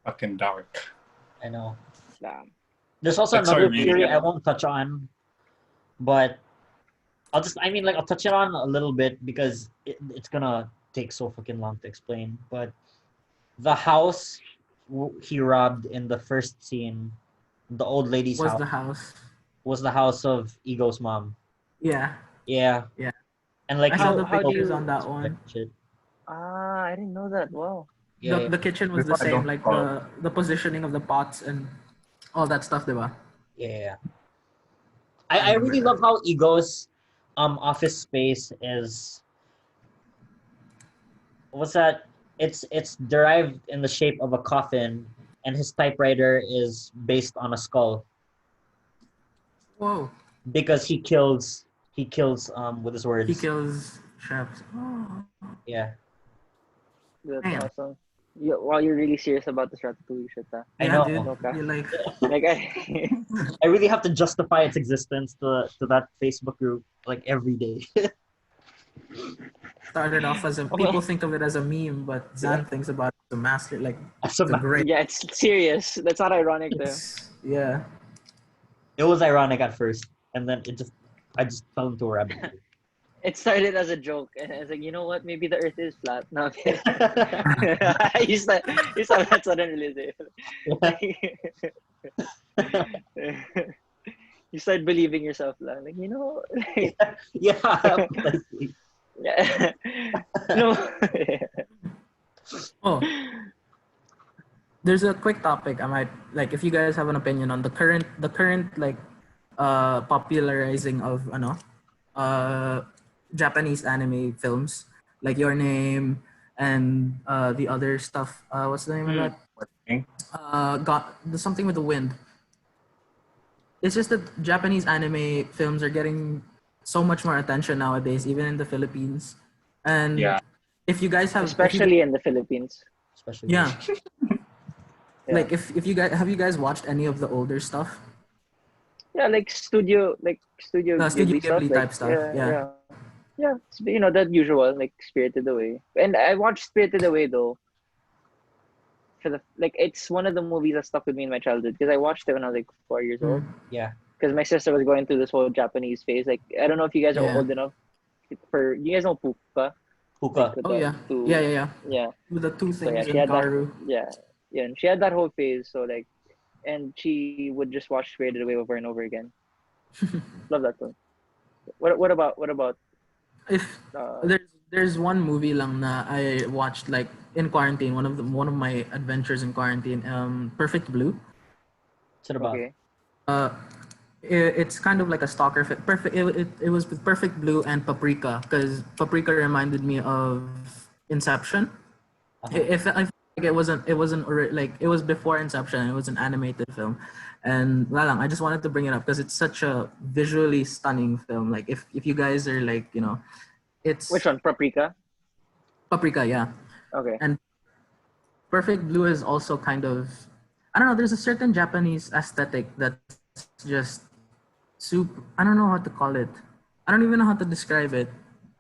Fucking dark. I know. Yeah. There's also That's so another really theory I good. won't touch on, but I'll touch it on a little bit because it's gonna take so fucking long to explain. But the house he robbed in the first scene, the old lady's Was house, the house? was the house of Ego's mom. Yeah, Yeah. yeah. And like I saw how the How do pictures you? on that one. shit. I didn't know that. Wow. Yeah, yeah, The kitchen was the Before I same, don't like recall. the positioning of the pots and all that stuff, diba? yeah. I I remember really that. love how Ego's office space is what's that? It's derived in the shape of a coffin, and his typewriter is based on a skull Whoa, because he kills with his he words. kills chefs. Oh, Yeah, That's damn. awesome. Wow, you're really serious about this Ratatouille shit, huh? I Yeah, dude. know. No cap. You like Like I. I really have to justify its existence to that Facebook group like every day. started off as a Okay. people think of it as a meme, but Zan thinks about it as a master. Like As a it's a great. Yeah, it's serious. That's not ironic though. Yeah. It was ironic at first, and then I just fell into a rabbit hole. It started as a joke, and it's like, you know what? Maybe the Earth is flat. No, okay. You start that sudden realization. You start believing yourself, lang. Like Yeah, precisely. yeah. No. Oh, there's a quick topic I might like if you guys have an opinion on the current like popularizing of uh Japanese anime films like Your Name and the other stuff. What's the name of Mm. that? Okay. Got the something with the wind. It's just that Japanese anime films are getting so much more attention nowadays, even in the Philippines. And Yeah. if you guys, Especially in the Philippines. Especially yeah, Yeah. like if you guys have you guys watched any of the older stuff, Yeah, like Studio the Studio Ghibli stuff. Ghibli Like type stuff? Yeah. yeah. That usual like Spirited Away. And I watched Spirited Away though. For the like, it's one of the movies that stuck with me in my childhood because I watched it when I was like 4 years old. yeah. Because my sister was going through this whole Japanese phase. Like, I don't know if you guys are Yeah. old enough for you guys know Puka, like Hookah. with Oh the yeah. two, Yeah. yeah. With the two So yeah, things she in had that. Karu. Yeah, and she had that whole phase. So like, and she would just watch Spirited Away over and over again. Love that one. What about If uh there's one movie lang na I watched like in quarantine, one of my adventures in quarantine, Perfect Blue. What's it about? okay. Uh, it's kind of like a stalker fit. Perfect. It was with Perfect Blue and Paprika because Paprika reminded me of Inception. Uh-huh. If I feel like like it was before Inception. It was an animated film, and wala lang, I just wanted to bring it up because it's such a visually stunning film. Like if you guys are like Which it's one? Paprika? Paprika, yeah, Okay. and Perfect Blue is also kind of I don't know. There's a certain Japanese aesthetic that's just soup. I don't know how to call it. I don't even know how to describe it.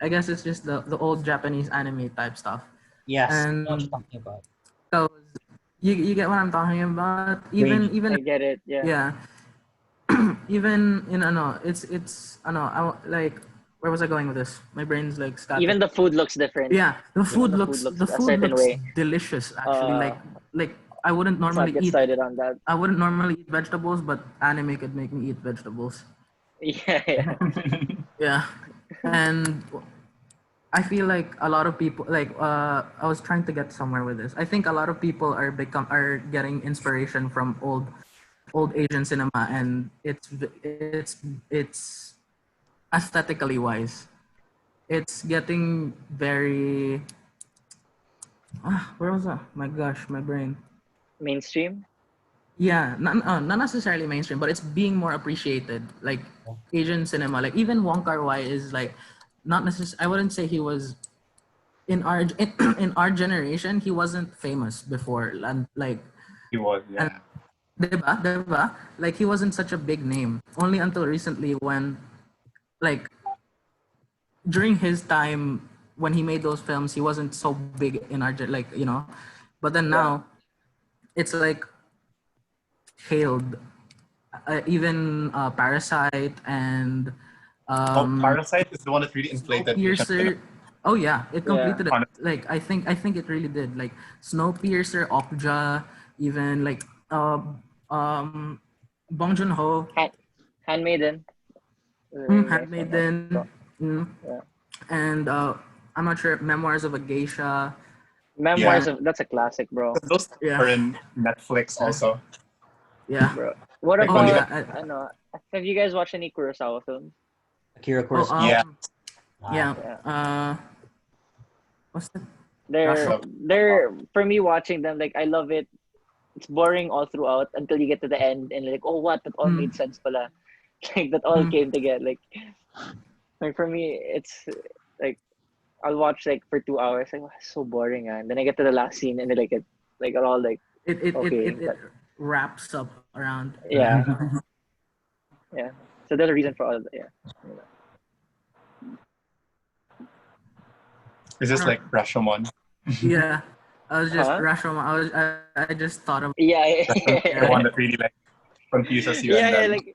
I guess it's just the old Japanese anime type stuff. Yes, I know what you're And talking about. so you get what I'm talking about. Even Grainy. even I get it. Yeah. yeah, even in ano, it's ano, like where was I going with this? My brain's like scattered. Even the food looks different. Yeah, Even the food looks the a food certain looks way. delicious actually. Uh, Like I wouldn't let's not normally get eat started on that. I wouldn't normally eat vegetables, but anime could make me eat vegetables. Yeah. Yeah, and I feel like a lot of people like I was trying to get somewhere with this. I think a lot of people are getting inspiration from old old Asian cinema, and it's aesthetically wise, it's getting very. Where was that? My gosh, my brain. Mainstream. Yeah, not necessarily mainstream, but it's being more appreciated. Like Asian cinema, like even Wong Kar-wai is like not necessarily. I wouldn't say he was in our generation. He wasn't famous before, and like He was, and yeah. diba? Like he wasn't such a big name. Only until recently when like during his time when he made those films, he wasn't so big in our like but then Yeah. now it's like hailed. Even Parasite and Oh, Parasite is the one that really inflated Asian cinema. Snowpiercer. Oh yeah, it Yeah. completed it. Like I think it really did. Like Snowpiercer, Okja, even like um Bong Joon Ho, Handmaiden. Really nice one Handmaiden, also. mm, Yeah. and I'm not sure, Memoirs of a Geisha. Yeah. Memoirs of that's a classic, bro. Those Yeah, are in Netflix also. yeah. Bro. What Like Oh only about yeah. I don't know? Have you guys watched any Kurosawa films? Akira Oh Kurosawa. Yeah. yeah. Yeah. What's that? They're Rashomon. they're for me watching them, like I love it. It's boring all throughout until you get to the end and like, oh what, that all made sense pala. Like that all came together. Like for me it's like I'll watch like for 2 hours, like, "Oh, it's so boring, and then I get to the last scene and then like it like are all like okay, It wraps up around. yeah, yeah. So there's a reason for all of that, yeah. Is this like Rashomon? Yeah, I was just Huh? Rashomon. I just thought of Yeah, The one that really like confuses you yeah, and yeah, then like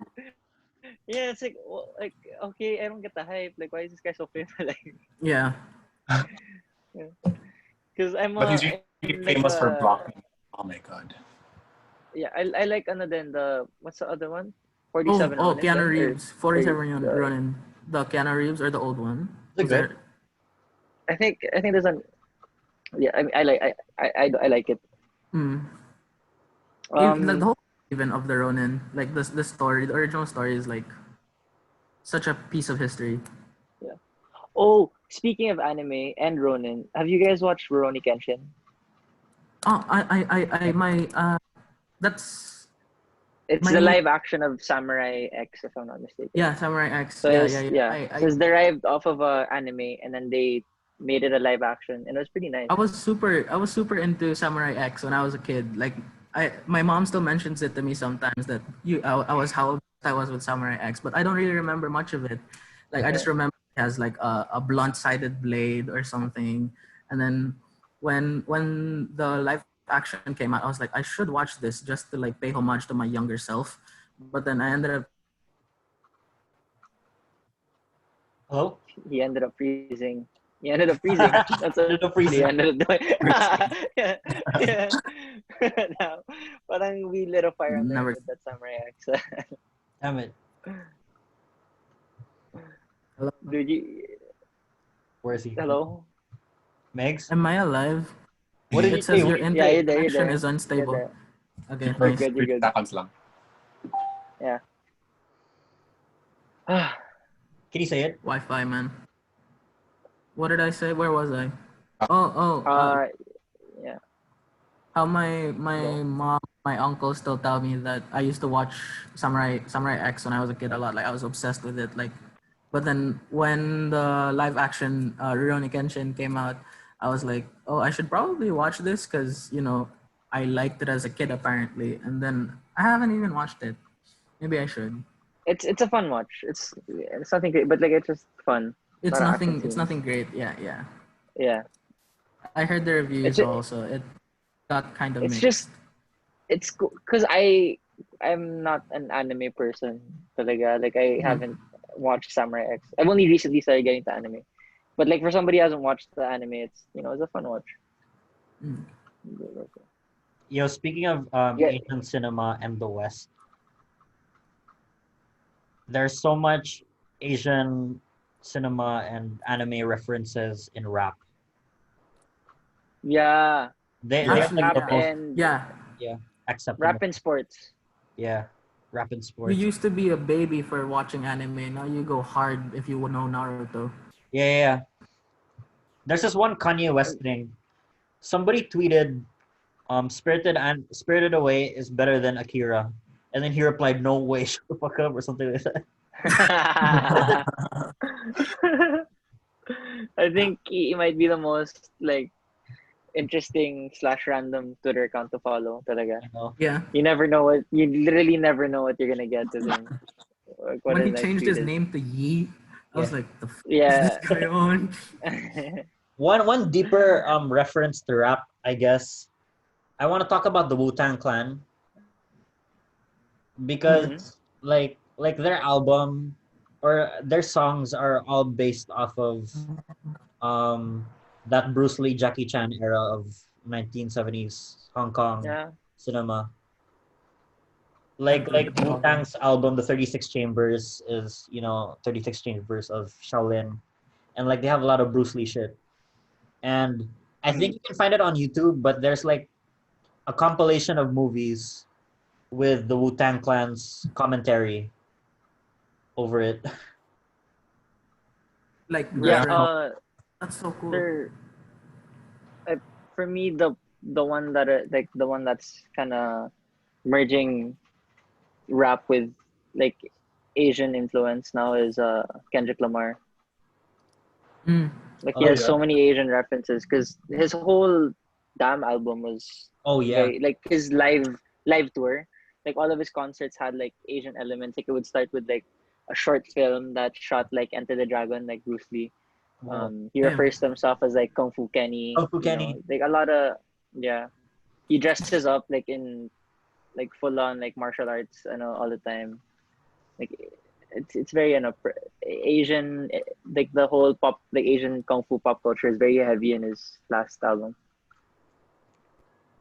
yeah, it's like well, like okay, I don't get the hype. Like, why is this guy so famous? Like, yeah. because but he's I'm really like famous for blocking. Oh my god. yeah, I like ano then the what's the other one? Oh 47 Ronin Keanu ba? Reeves, Or 47 Ronin. The Keanu Reeves or the old one? Is it Was good? there? I think there's an yeah. I mean, I like it. Mm. Even, like, the Um. whole even of the Ronin, like the story, the original story is like such a piece of history. Yeah. Oh, speaking of anime and Ronin, have you guys watched Rurouni Kenshin? Oh, my that's It's the my live action of Samurai X, if I'm not mistaken. yeah, Samurai X. So Yeah, it's yeah, yeah. yeah. So it's derived off of a anime, and then they made it a live action, and it was pretty nice. I was super into Samurai X when I was a kid. Like my mom still mentions it to me sometimes that I was how obsessed I was with Samurai X, but I don't really remember much of it. Like I just Yeah. remember it has like a blunt-sided blade or something. And then when the live action came out, I was like, I should watch this just to like pay homage to my younger self. But then I ended up Hello? He ended up freezing. He ended up freezing. That's Ended up what he freezing. ended up doing. Yeah, yeah. Now, parang we lit a fire under him never. with that Samurai X. Damn it. Dude, you, Where is he? hello? Megs? Am I alive? What did It you says say? your Yeah, you're there, you're connection there. is You're unstable. there. Okay, For nice. You're 30 good. seconds lang. Yeah. Can you say it? Wi-Fi, man. What did I say? Where was I? Oh, Yeah. how my Hello? mom, my uncle still tell me that I used to watch Samurai X when I was a kid a lot. Like I was obsessed with it. Like, but then when the live action Rurouni Kenshin came out, I was like, oh, I should probably watch this because I liked it as a kid apparently, and then I haven't even watched it. Maybe I should. It's a fun watch. It's nothing great, but like it's just fun. A It's lot of action nothing. It's scenes. nothing great. Yeah, yeah. Yeah. I heard the It's reviews just, also. It got kind of it's just mixed. it's cool because I'm not an anime person. Talaga. Like I Mhm. haven't watched Samurai X. I've only recently started getting to anime. But like for somebody who hasn't watched the anime, it's a fun watch. Mm. Speaking of Yeah, Asian cinema and the West, there's so much Asian cinema and anime references in rap. yeah. They Yeah. they're like Actually, the Rap yeah, most and yeah. acceptable. rap and sports. Yeah, rap and You sports. used to be a baby for watching anime. Now you go hard if you know Naruto. Yeah. There's this one Kanye West thing. Somebody tweeted, Spirited Away is better than Akira," and then he replied, "No way, shut the fuck up," or something like that. I think he might be the most like interesting slash random Twitter account to follow. Talaga. You know? Yeah. You literally never know what you're gonna get with him. Like what When he his next changed tweet his is. name to Yi, I was Yeah. like, the f is this Yeah. guy on? One deeper reference to rap, I guess. I want to talk about the Wu-Tang Clan because Mhm. like their album or their songs are all based off of um that Bruce Lee Jackie Chan era of 1970s Hong Kong Yeah. cinema. I've heard Like of all them. Wu-Tang's album, The 36 Chambers, is 36 Chambers of Shaolin, and like they have a lot of Bruce Lee shit. And I think Mhm. you can find it on YouTube, but there's like a compilation of movies with the Wu-Tang Clan's commentary over it. Like Yeah. Yeah. reference. That's so cool. There. Uh, for me, the one that like the one that's kind of merging rap with like Asian influence now is Kendrick Lamar. Mm. Like he Oh, Oh has yeah. so many Asian references because his whole damn album was oh yeah. very like his live tour. Like all of his concerts had like Asian elements. Like it would start with like a short film that shot like Enter the Dragon, like Bruce Lee. Whoa. He Damn. refers to himself as like Kung Fu Kenny. Kung Fu Kenny. Like a lot of yeah. He dresses up like in like full on like martial arts, all the time. Like it's very Asian, like the whole pop like Asian kung fu pop culture is very heavy in his last album.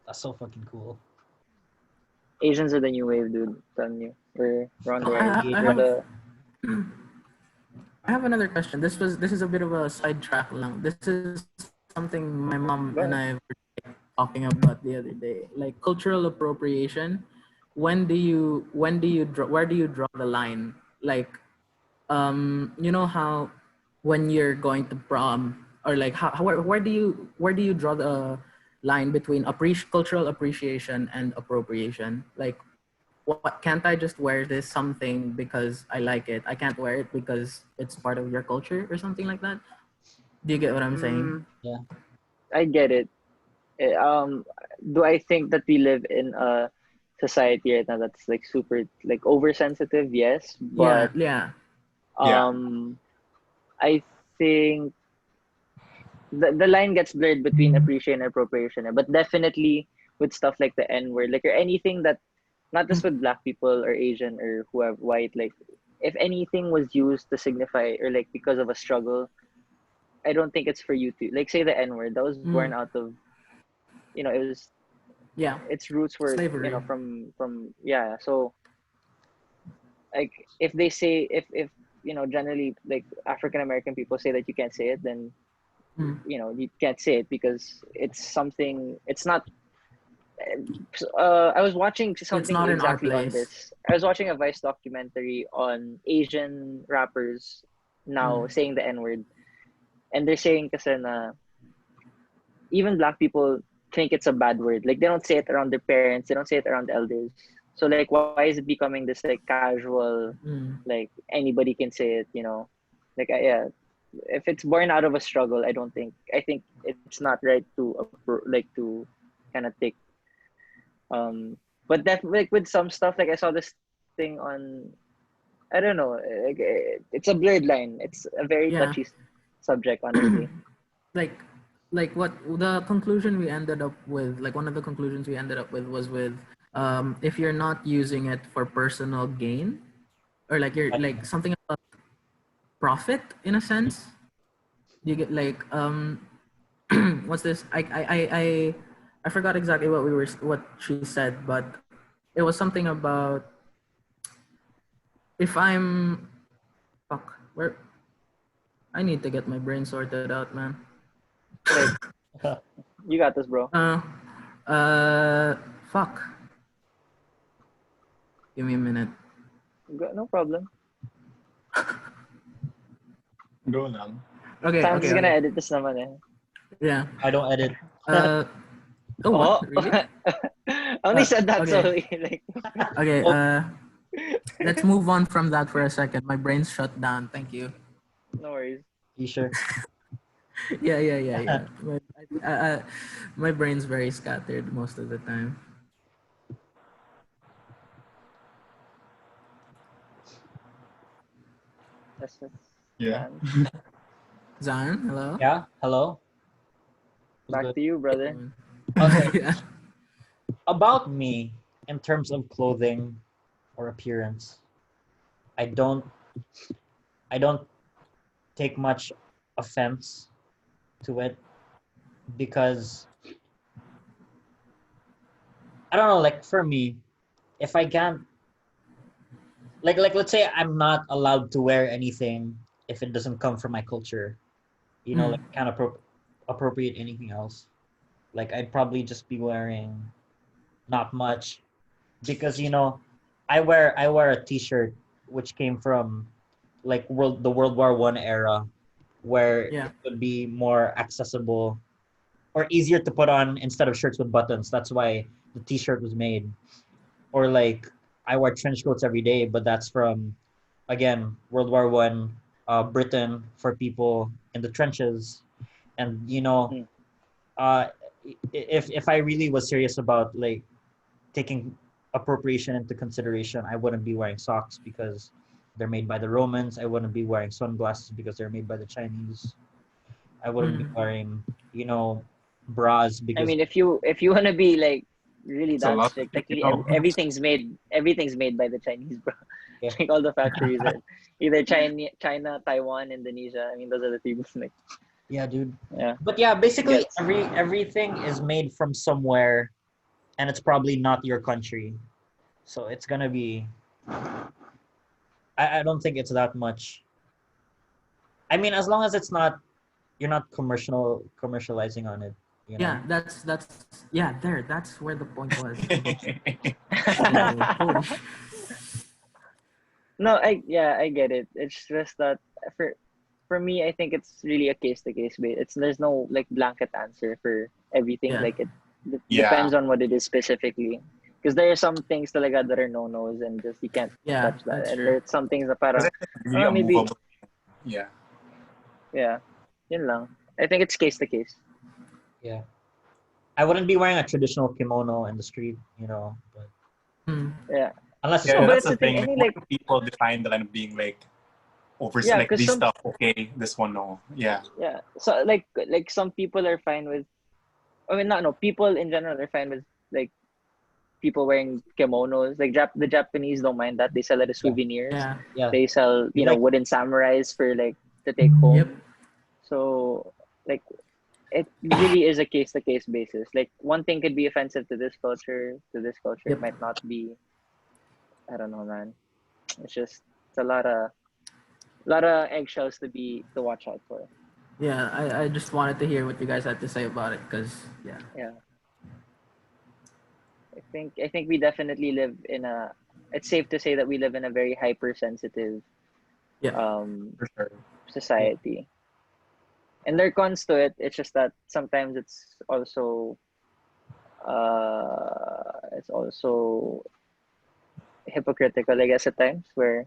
That's so fucking cool. Asians are the new wave, dude. I'm telling you, we're on So the Fuck rise. the I We're Asian. have the I have another question. This is a bit of a sidetrack lang. This is something my mom and I were talking about the other day. Like cultural appropriation. When do you draw where do you draw the line? Like you know how when you're going to prom or like where do you draw the line between cultural appreciation and appropriation? Like what can't I just wear this something because I like it? I can't wear it because it's part of your culture or something like that. Do you get what I'm saying? Yeah. I get it. Do I think that we live in a society right now that's like super like oversensitive? Yes, Yeah, but yeah. Yeah. um, I think the line gets blurred between appreciation and appropriation. But definitely with stuff like the N word, like or anything that not just with black people or Asian or whoever white, like if anything was used to signify or like because of a struggle, I don't think it's for you to like say the N word. That was born Mm, out of it was yeah. its roots were Slavery. from yeah. So like if they say if generally like African American people say that you can't say it, then Mm. you can't say it because it's something it's not I was watching It's something not in our exactly on place. this. I was watching a Vice documentary on Asian rappers now Mm. saying the N word, and they're saying kasi na even black people think it's a bad word. Like they don't say it around their parents, they don't say it around elders. So like why is it becoming this like casual, Mm. like anybody can say it. Like yeah, if it's born out of a struggle, I think it's not right to like to kind of take but that like with some stuff like I saw this thing on I don't know like, it's a blurred line. It's a very Yeah. touchy subject, honestly. like what the conclusion we ended up with, like one of the conclusions we ended up with was with if you're not using it for personal gain or like you're like something about profit in a sense, you get like what's this I forgot exactly what she said, but it was something about if I'm fuck where I need to get my brain sorted out, man. Like you got this, bro. uh uh fuck Give me a minute. No problem. Go lang. Okay, Sam's okay, gonna okay. edit this naman eh. Yeah. I don't edit. Oh, what? Really? I only said that so okay. like Okay, Oh. let's move on from that for a second. My brain's shut down. Thank you. no worries. You sure? Yeah. My brain's very scattered most of the time. That's just Yeah. Zan, hello? Yeah. Hello. What's back good? to you, brother. Okay. Yeah. About me, in terms of clothing or appearance, I don't take much offense to it because I don't know, like for me, if I can't like let's say I'm not allowed to wear anything if it doesn't come from my culture, like can't appropriate anything else. Like I'd probably just be wearing not much because I wear a t-shirt which came from like the World War One era where Yeah. it would be more accessible or easier to put on instead of shirts with buttons. That's why the t-shirt was made. Or like I wear trench coats every day, but that's from again World War One, Britain for people in the trenches, and Mm. uh, if I really was serious about like taking appropriation into consideration, I wouldn't be wearing socks because they're made by the Romans. I wouldn't be wearing sunglasses because they're made by the Chinese. I wouldn't be wearing, bras I because mean, if you wanna be like really It's a that lot strict, to like really know. everything's made by the Chinese, bro. yeah, Like all the factories are either China, Taiwan, Indonesia. I mean, those are the people. Like, yeah, dude. yeah, But yeah, basically gets. everything is made from somewhere, and it's probably not your country, so it's gonna be. I don't think it's that much. I mean, as long as it's not you're not commercializing on it, you know. Yeah, that's where the point was. Okay, holy No, I get it. It's just that for me, I think it's really a case to case basis. There's no like blanket answer for everything. yeah. Like it Yeah. depends on what it is specifically. Because there are some things talaga that are no nos and just you can't Yeah, touch that. that's And true. there's some things that Because parang it's really a maybe movable. Yeah. yeah, yun lang. I think it's case to case. Yeah, I wouldn't be wearing a traditional kimono in the street, but Mm. Yeah. unless it's Yeah, No, but for that's it's the the thing. thing. I Like, mean, what like do people define the line of being like yeah, like because this some stuff okay, this one no. Yeah. yeah. So like some people are fine with. I mean, not no. People in general are fine with like people wearing kimonos. Like the Japanese don't mind that. They sell it as yeah, souvenirs. Yeah. yeah. They sell It's like wooden samurais for like to take Yep. home. So like it really is a case to case basis. Like one thing could be offensive to this culture, to this culture. It Yep. might not be. I don't know, man. It's a lot of eggshells to watch out for. Yeah, I just wanted to hear what you guys had to say about it because yeah. Yeah. I think we definitely live in a. It's safe to say that we live in a very hypersensitive Yeah. For sure. society, and there are cons to it. It's just that sometimes it's also hypocritical, I guess, at times where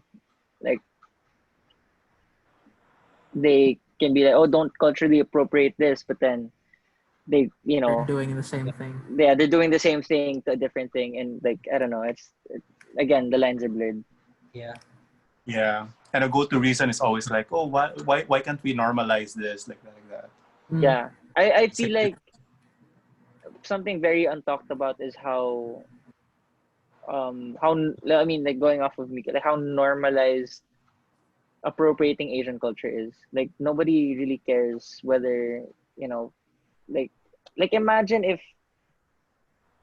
like they can be like, oh, don't culturally appropriate this, but then they They're doing the same thing. they're doing the same thing to a different thing, and like I don't know, again the lines are blurred. yeah, Yeah. And a go-to reason is always like, oh, why can't we normalize this like that? Mm. Yeah, I It's feel like something very untalked about is how I mean like going off of Mico, like how normalized appropriating Asian culture is. Like nobody really cares whether you know like imagine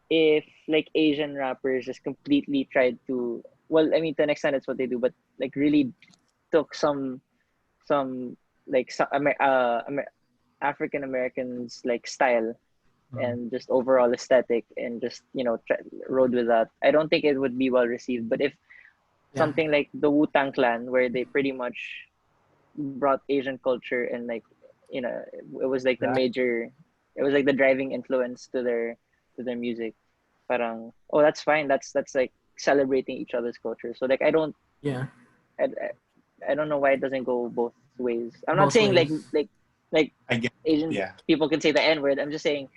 if like Asian rappers just completely tried to, well, I mean to an extent it's what they do, but like really took some like African Americans like style and just overall aesthetic, and just rode with that, I don't think it would be well received. But if something like the Wu-Tang Clan, where they pretty much brought Asian culture, and like it was like the major, it was like the driving influence to their music. Parang, oh, that's fine. That's like celebrating each other's culture. So like I don't know why it doesn't go both ways. I'm not Both saying ways. like I get. Asian Yeah. people can say the N word. I'm just saying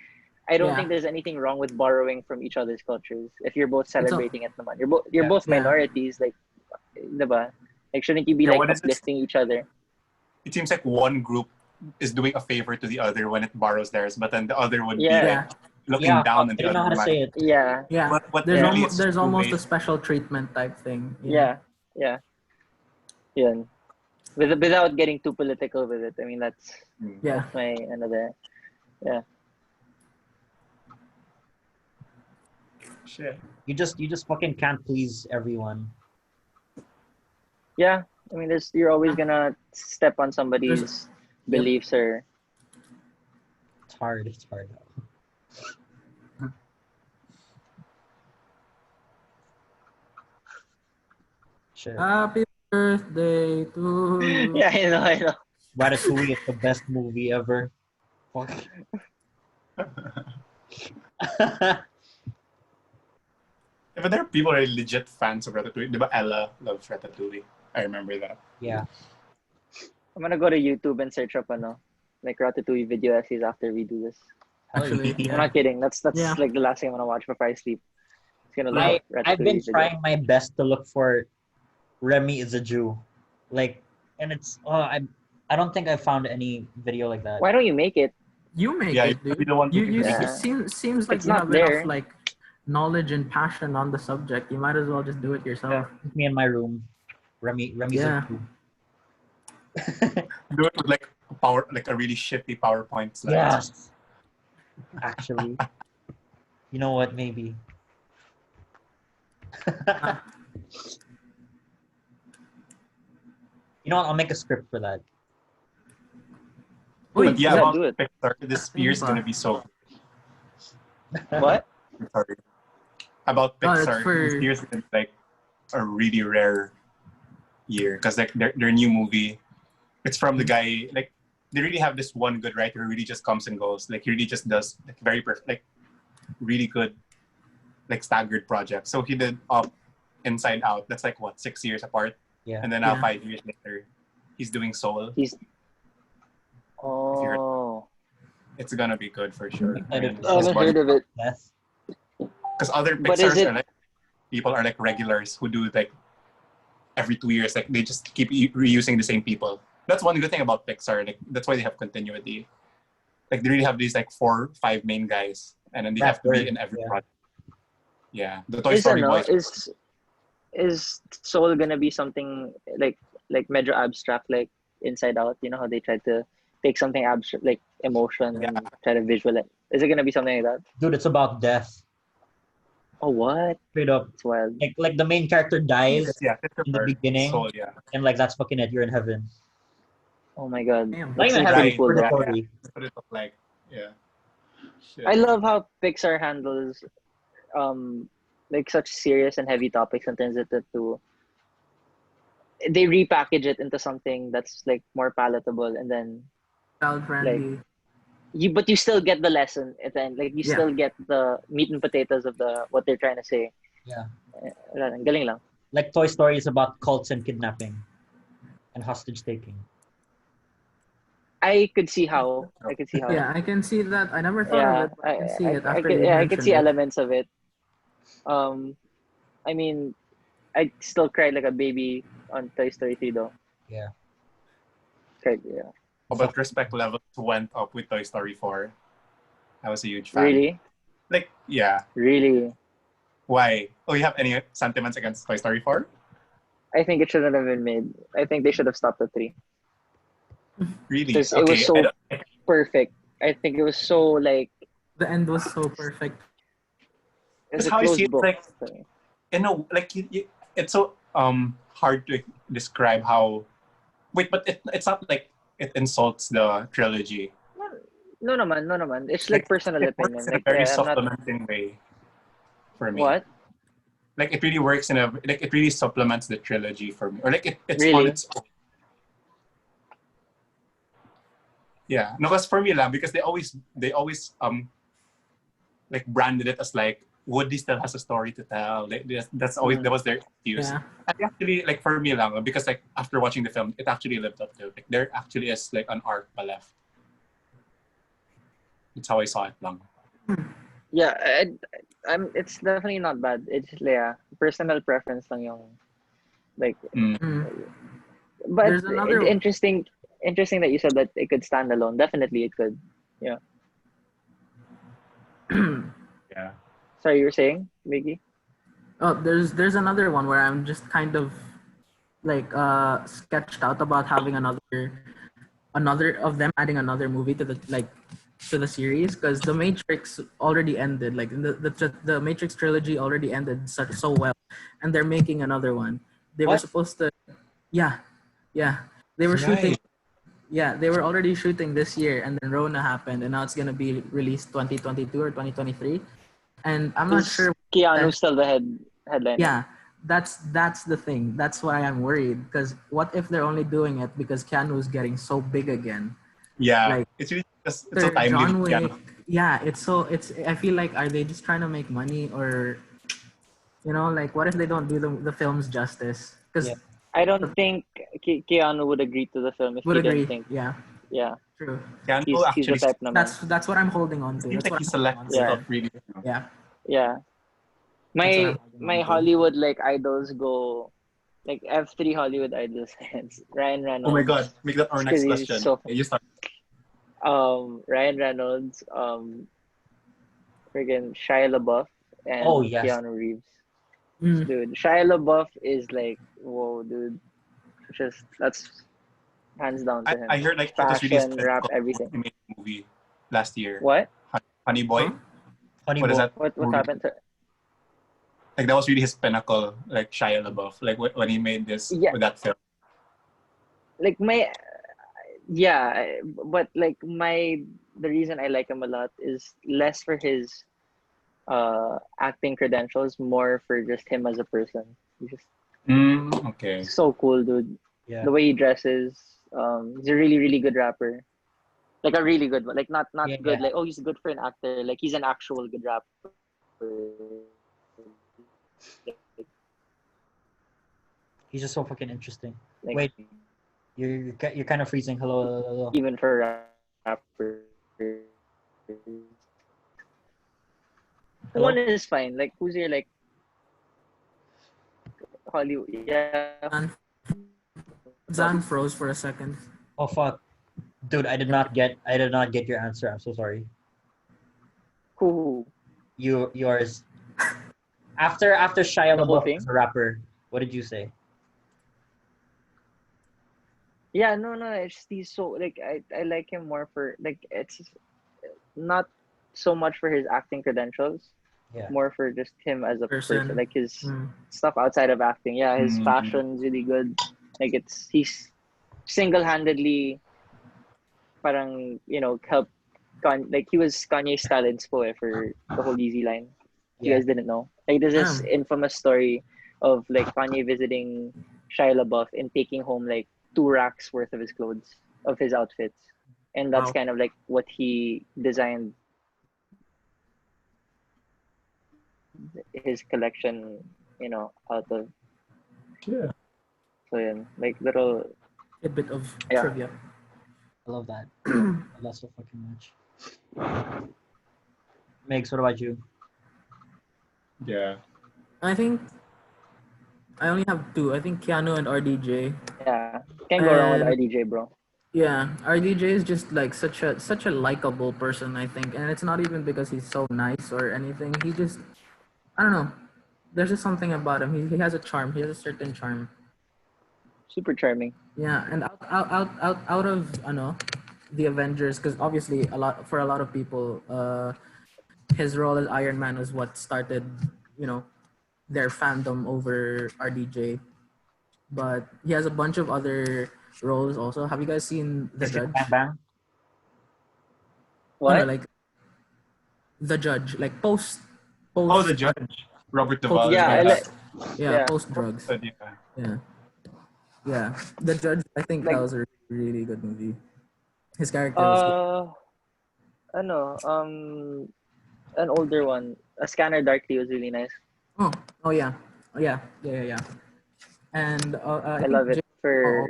I don't Yeah. think there's anything wrong with borrowing from each other's cultures if you're both all- celebrating it naman. You're both Yeah. minorities, like, diba? Like, shouldn't you be Yeah, like what is this? uplifting each other? It seems like one group is doing a favor to the other when it borrows theirs, but then the other would Yeah. be Yeah. like looking Yeah, down I on the don't know how other to man. say it. Yeah, Yeah. What There's really almost is there's two almost a ways. special treatment type thing. yeah. Yun. Without getting too political with it. I mean, that's Yeah. my another. Yeah. Shit. You just fucking can't please everyone. Yeah. I mean, you're always gonna step on somebody's beliefs or. It's hard. It's hard. Shit. Happy birthday to you. Yeah, I know. Ratatouille is the best movie ever. Fuck. Yeah, but there are people who are legit fans of Ratatouille. Diba Ella loves Ratatouille? I remember that. Yeah. I'm gonna go to YouTube and search up like Ratatouille video essays after we do this. Actually, I'm yeah. not kidding. That's Yeah. like the last thing I'm gonna watch before I sleep. It's gonna look up Ratatouille I've been video. trying my best to look for Remy is a Jew, like, and it's I don't think I found any video like that. Why don't you make it? You make Yeah, it, you'd dude. be the one to You make it. seems like It's you not have there. enough like knowledge and passion on the subject. You might as well just do it yourself. Me in my room, Remy's Yeah. a Jew. Do it with like a really shitty PowerPoint slide. Yes. Actually, you know what? Maybe. You know what? I'll make a script for that. Wait, Yeah, Yeah, about do it. Pixar, this year is gonna be so. What? Sorry. About No, it's Pixar, for- this year is gonna be like a really rare year because like their new movie, it's from the guy like they really have this one good writer who really just comes and goes. Like he really just does like very perfect, like really good, like staggered projects. So he did Up, Inside Out. That's like what 6 years apart. Yeah. And then now Yeah. 5 years later, he's doing Soul. Oh, It's gonna be good for sure. Excited for I haven't Soul. heard of it. Death. Because other But is Pixars it- are like people are like regulars who do like every 2 years, like they just keep reusing the same people. That's one good thing about Pixar. Like that's why they have continuity. Like they really have these like 4-5 main guys, and then they have to be in every Yeah. project. Yeah, the Toy Story boys. Is Soul gonna be something like medyo abstract, like Inside Out? You know how they tried to take something abstract like emotion and try to visualize. Is it gonna be something like that? Dude, it's about death. Oh, what? Straight up. It's wild. Like the main character dies Yeah, in the beginning, Soul, yeah. and like that's fucking it. You're in heaven. Oh my god. Damn. Not That's even like heaven. pretty cool. It's Though. purgatory. That's what it looked like. Yeah. Shit. I love how Pixar handles like such serious and heavy topics and turns it into they repackage it into something that's like more palatable, and then Child friendly. but you still get the lesson at the end. Like you Yeah. still get the meat and potatoes of what they're trying to say. Yeah. Ang galing lang. Like Toy Story is about cults and kidnapping, and hostage taking. I could see how. Yeah, I can see that. I never thought Yeah, of it, but I can see it after could, you I could mentioned see it. elements of it. I mean, I still cried like a baby on Toy Story 3 though. Yeah. Cried, yeah. But respect levels went up with Toy Story 4. I was a huge fan. Really? Like, yeah. Really? Why? Oh, you have any sentiments against Toy Story 4? I think it shouldn't have been made. I think they should have stopped at 3. Really? Because it was so perfect. I think it was so like The end was so perfect. it's That's a how I closed see it, book. like, like it's so hard to describe how. Wait, but it's not like it insults the trilogy. No naman. It's like personal it opinion. works in a Like very I'm not supplementing way for me. what? Like it really works in a like it really supplements the trilogy for me, or like it's on Really? its own. Yeah, no, because for me lang, because they always like branded it as like Woody still has a story to tell. That's always that was their excuse. Yeah. And actually, like for me lang, because like after watching the film, it actually lived up to it. Like there actually is like an arc pa left. That's how I saw it lang. Yeah, it's definitely not bad. It's yeah, personal preference lang yung like Mm. but There's another- interesting that you said that it could stand alone. Definitely it could. Yeah. Yeah. Sorry, you were saying, Mickey? Oh, there's another one where I'm just kind of like sketched out about having another of them adding another movie to the series, because the Matrix already ended. Like the Matrix trilogy already ended so well, and they're making another one. They were What? supposed to, yeah. They were shooting. Right. Yeah, they were already shooting this year, and then Rona happened, and now it's gonna be released 2022 or 2023. And I'm not Is sure. Keanu still the headliner? Yeah, that's the thing. That's why I'm worried, because what if they're only doing it because Keanu's getting so big again? Yeah. Like, It's really it's so After timely. John Wick, Yeah. yeah, it's. I feel like, are they just trying to make money, or like, what if they don't do the films justice? Because Yeah. I don't think Keanu would agree to the film if would he agree. didn't think. Yeah, Yeah, true. Keanu he's the actually type naman. That's what I'm holding on to. seems That's like what he I'm holding on selects to. Yeah. stuff really. Yeah. Yeah. That's what I'm holding My on to. Hollywood like idols go like I have 3 Hollywood idols. It's Ryan Reynolds. Oh my god, make that our Because next he's question. so Okay, you start. Ryan Reynolds, friggin' Shia LaBeouf and Oh, yes. Keanu Reeves. Mm. Dude, Shia LaBeouf is like, whoa, dude. That's hands down to him. I heard like it was really Fashion, rap, spectacle everything. when he made a movie last year. What? Honey Boy. Huh? Funny What is boy. that? What movie? happened to Like that was really his pinnacle, like Shia LaBeouf, like when he made this Yeah. with that film. like but like the reason I like him a lot is less for his acting credentials, more for just him as a person. He's just Okay. so cool, dude. Yeah. The way he dresses, he's a really, really good rapper. Like a really good one. Like not Yeah, good, yeah. like, oh, he's good for an actor. Like he's an actual good rapper. He's just so fucking interesting. Like, Wait, you're kind of freezing. Hello. even for rapper. Hello? One is fine. Like who's your like Hollywood? Yeah. Zan froze for a second. Oh fuck, dude! I did not get your answer. I'm so sorry. Who? Yours. After Shia The whole LaBeouf thing? as a rapper, what did you say? Yeah, no, it's just he's so like I like him more for like it's not so much for his acting credentials, Yeah. more for just him as a person, Person. like his Mm. stuff outside of acting. Yeah, his Mm. fashion's really good. Like he's single-handedly parang helped like he was Kanye's style inspo for the whole Easy line. You Yeah. guys didn't know. Like there's this infamous story of like Kanye visiting Shia LaBeouf and taking home like 2 racks worth of his clothes, of his outfits. And that's Wow. kind of like what he designed his collection, out of. Yeah. So yun, like little A bit of Yeah. trivia. I love that. I love that so fucking much. Migs, what about you? Yeah. I think I only have 2. I think Keanu and RDJ. yeah. Can't go wrong with And- RDJ, bro. Yeah, RDJ is just like such a likable person, I think, and it's not even because he's so nice or anything. He just, I don't know. There's just something about him. He has a charm. He has a certain charm. Super charming. Yeah, and out of the Avengers, because obviously for a lot of people, his role as Iron Man was what started, their fandom over RDJ. But he has a bunch of other roles also. Have you guys seen The Mr. Judge? Bang Bang. What? like the judge, like post. Oh, the judge, Robert Post- Duvall. Yeah, I like. Yeah, Yeah. post drugs. Yeah. Yeah, yeah. The judge. I think Like, that was a really good movie. His character was good. ano, an older one. A Scanner Darkly was really nice. Oh yeah, yeah. And I I think love it. Jake For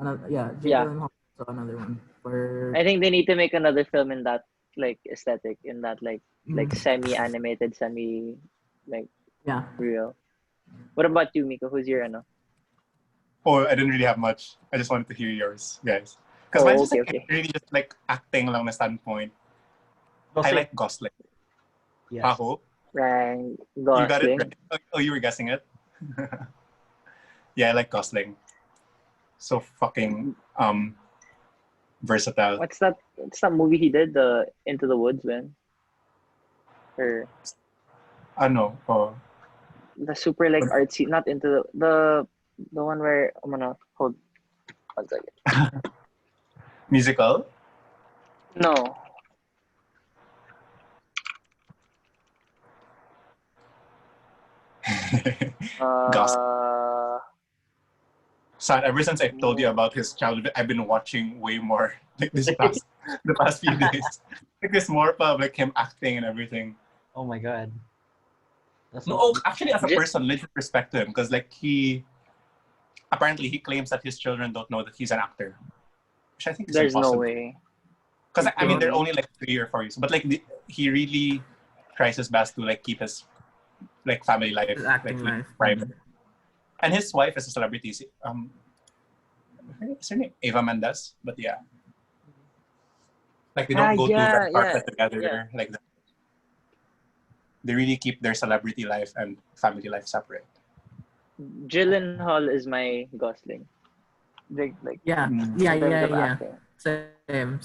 another, yeah, Jake yeah, Gyllenhaal also another one for I think they need to make another film in that like aesthetic, in that mm, semi animated, semi like yeah. real. What about you, Miko? Who's your ano? Oh, I didn't really have much. I just wanted to hear yours, guys. Because Oh, mine's just okay, like okay. really just like acting lang na standpoint. Go I say- like Gosling. Yes. Ako? Ryan You got it Gosling. right? Oh, you were guessing it? Yeah, I like Gosling. So fucking versatile. What's that? What's that movie he did? The Into the Woods, man. Or Ano? Oh. the super like artsy, not into the one where I'm gonna hold 1 second. Musical? No. Gosling. Son, ever since I told you no. about his childhood, I've been watching way more like the past few days. Like there's more of like him acting and everything. Oh my god. That's No, so oh, actually, as a Just- person, legit respect to him because like he apparently he claims that his children don't know that he's an actor, which I think is There's no impossible. way. Because I mean, they're Mhm. only like 3 or 4 years, but like he really tries his best to like keep his like family life His acting like life. private. And his wife is a celebrity. Is her name Eva Mendes? But yeah, like they don't go to red carpet together. yeah. Like that. They really keep their celebrity life and family life separate. Gyllenhaal is my Gosling. Like Yeah, Mm. yeah, in terms yeah, of yeah. acting.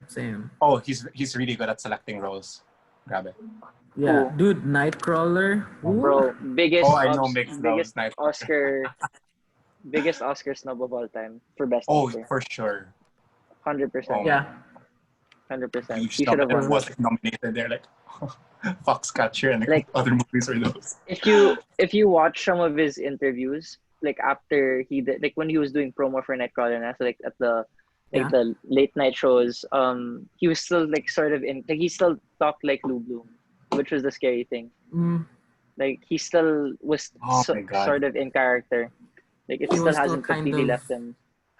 Same. Oh, he's really good at selecting roles. Grab it. Yeah, Ooh. dude, Nightcrawler. Ooh. Bro, biggest Oh, I know Migs biggest loves Night. biggest Oscar snub of all time for best Oh, actor. for sure. 100%. Oh, Yeah, 100%. Huge He should have number won. was like nominated there, like Foxcatcher and Like- other movies are those. If you watch some of his interviews, like after he did, like when he was doing promo for Nightcrawler, and so like at the Yeah. the late night shows, he was still like sort of in, like he still talked like Lou Bloom, which was the scary thing. mm, Like he still was Oh my God. sort of in character. Like it He still was still hasn't kind completely of- left him.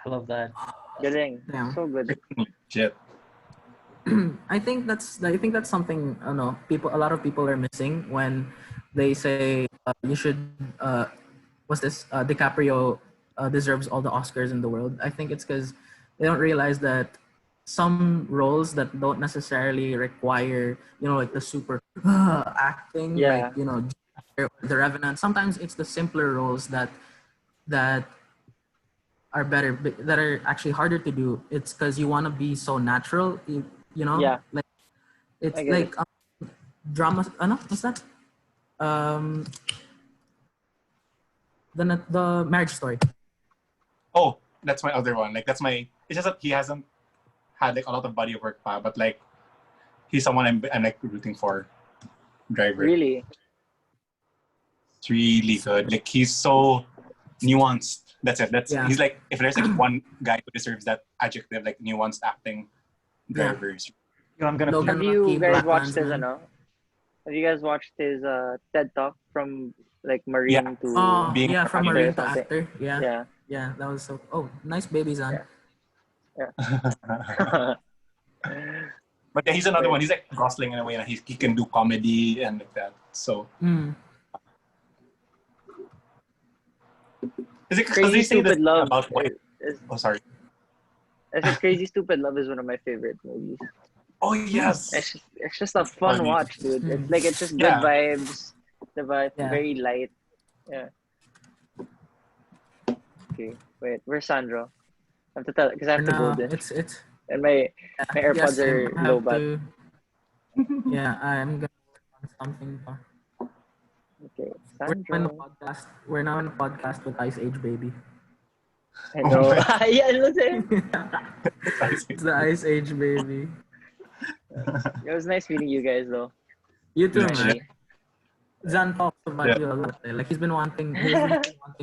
I love that. Galing. Damn. So good. Legit. I think that's something a lot of people are missing when they say you should what's this DiCaprio deserves all the Oscars in the world. I think it's because they don't realize that some roles that don't necessarily require like the super acting, Yeah. like The Revenant. Sometimes it's the simpler roles that are better, that are actually harder to do. It's because you want to be so natural, Yeah. like it's I get like drama. What's that? The Marriage Story. Oh, that's my other one. Like that's my. It's just that he hasn't had like a lot of body of work, but like he's someone I'm like rooting for. Driver. Really. It's really good. Like he's so nuanced. That's it. Yeah. He's like if there's like one guy who deserves that adjective, like nuanced acting. Yeah. Drivers. I'm gonna Logan Have pee. you Rocky, guys Black watched his Klansman. Have you guys watched his TED Talk from like Marine to Oh, Being yeah, from actor Marine or to something? actor. Yeah, Yeah. yeah, that was so. Oh, nice babies on. Yeah. But yeah, he's another one. He's like Gosling in a way, and he can do comedy and like that. So Mm. is it because Crazy they say this Stupid Love about white? is, Oh, sorry. I said Crazy Stupid Love is one of my favorite movies. Oh yes. It's just a fun Funny. watch, dude. It's just good Yeah. vibes. The vibe Yeah. very light. Yeah. Okay, wait. Where's Sandro? I have to tell because I have to go No, then. it's And my AirPods yes, are I low have bat. to- Yeah, I'm gonna work on something. Okay, We're now in a podcast with Ice Age Baby. I know. Oh Yeah, let's say. It's the Ice Age Baby. It was nice meeting you guys, though. You too, man. Actually. Zan talks about Yeah. you a lot. Like he's been wanting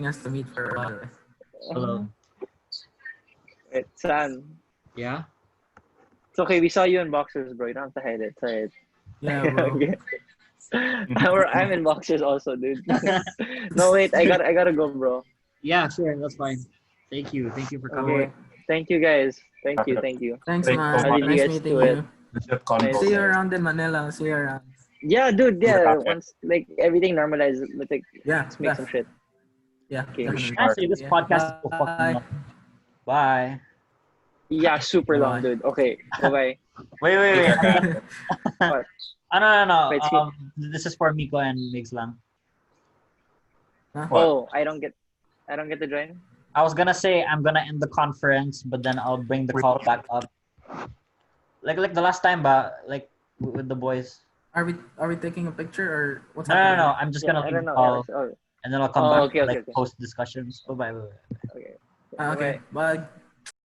us to meet for a while. Hello. Wait, San. Yeah. It's okay. We saw you in boxers, bro. You don't have to hide it. Say it. Yeah, bro. Okay. I'm in boxers also, dude. No, wait. I gotta go, bro. Yeah, sure. That's fine. Thank you. Thank you for coming. Okay. Thank you, guys. Thank you. Thank you. Thanks, Thanks man. so much. Nice Guys meeting to it. you. Legit convo, See you guys. around in Manila. See you around. Yeah, dude. Yeah. Yeah. Once like everything normalizes, like Yeah, let's make some shit. Yeah, Okay. definitely. Actually, this Yeah. podcast is so fucking Bye. long. Bye. Yeah, super long, Bye. dude. Okay. Bye bye. Wait. What? No. Wait, skip. This is for Mico and Migs lang. What? Oh, I don't get to join. I was gonna say I'm gonna end the conference, but then I'll bring the call back up. Like the last time, but like with the boys. Are we taking a picture or what's No. happening? I'm just Yeah, gonna I leave don't the know. call, Yeah, and then I'll come Oh, back okay, to okay, like okay. post discussions. Bye. okay. Okay. Bye.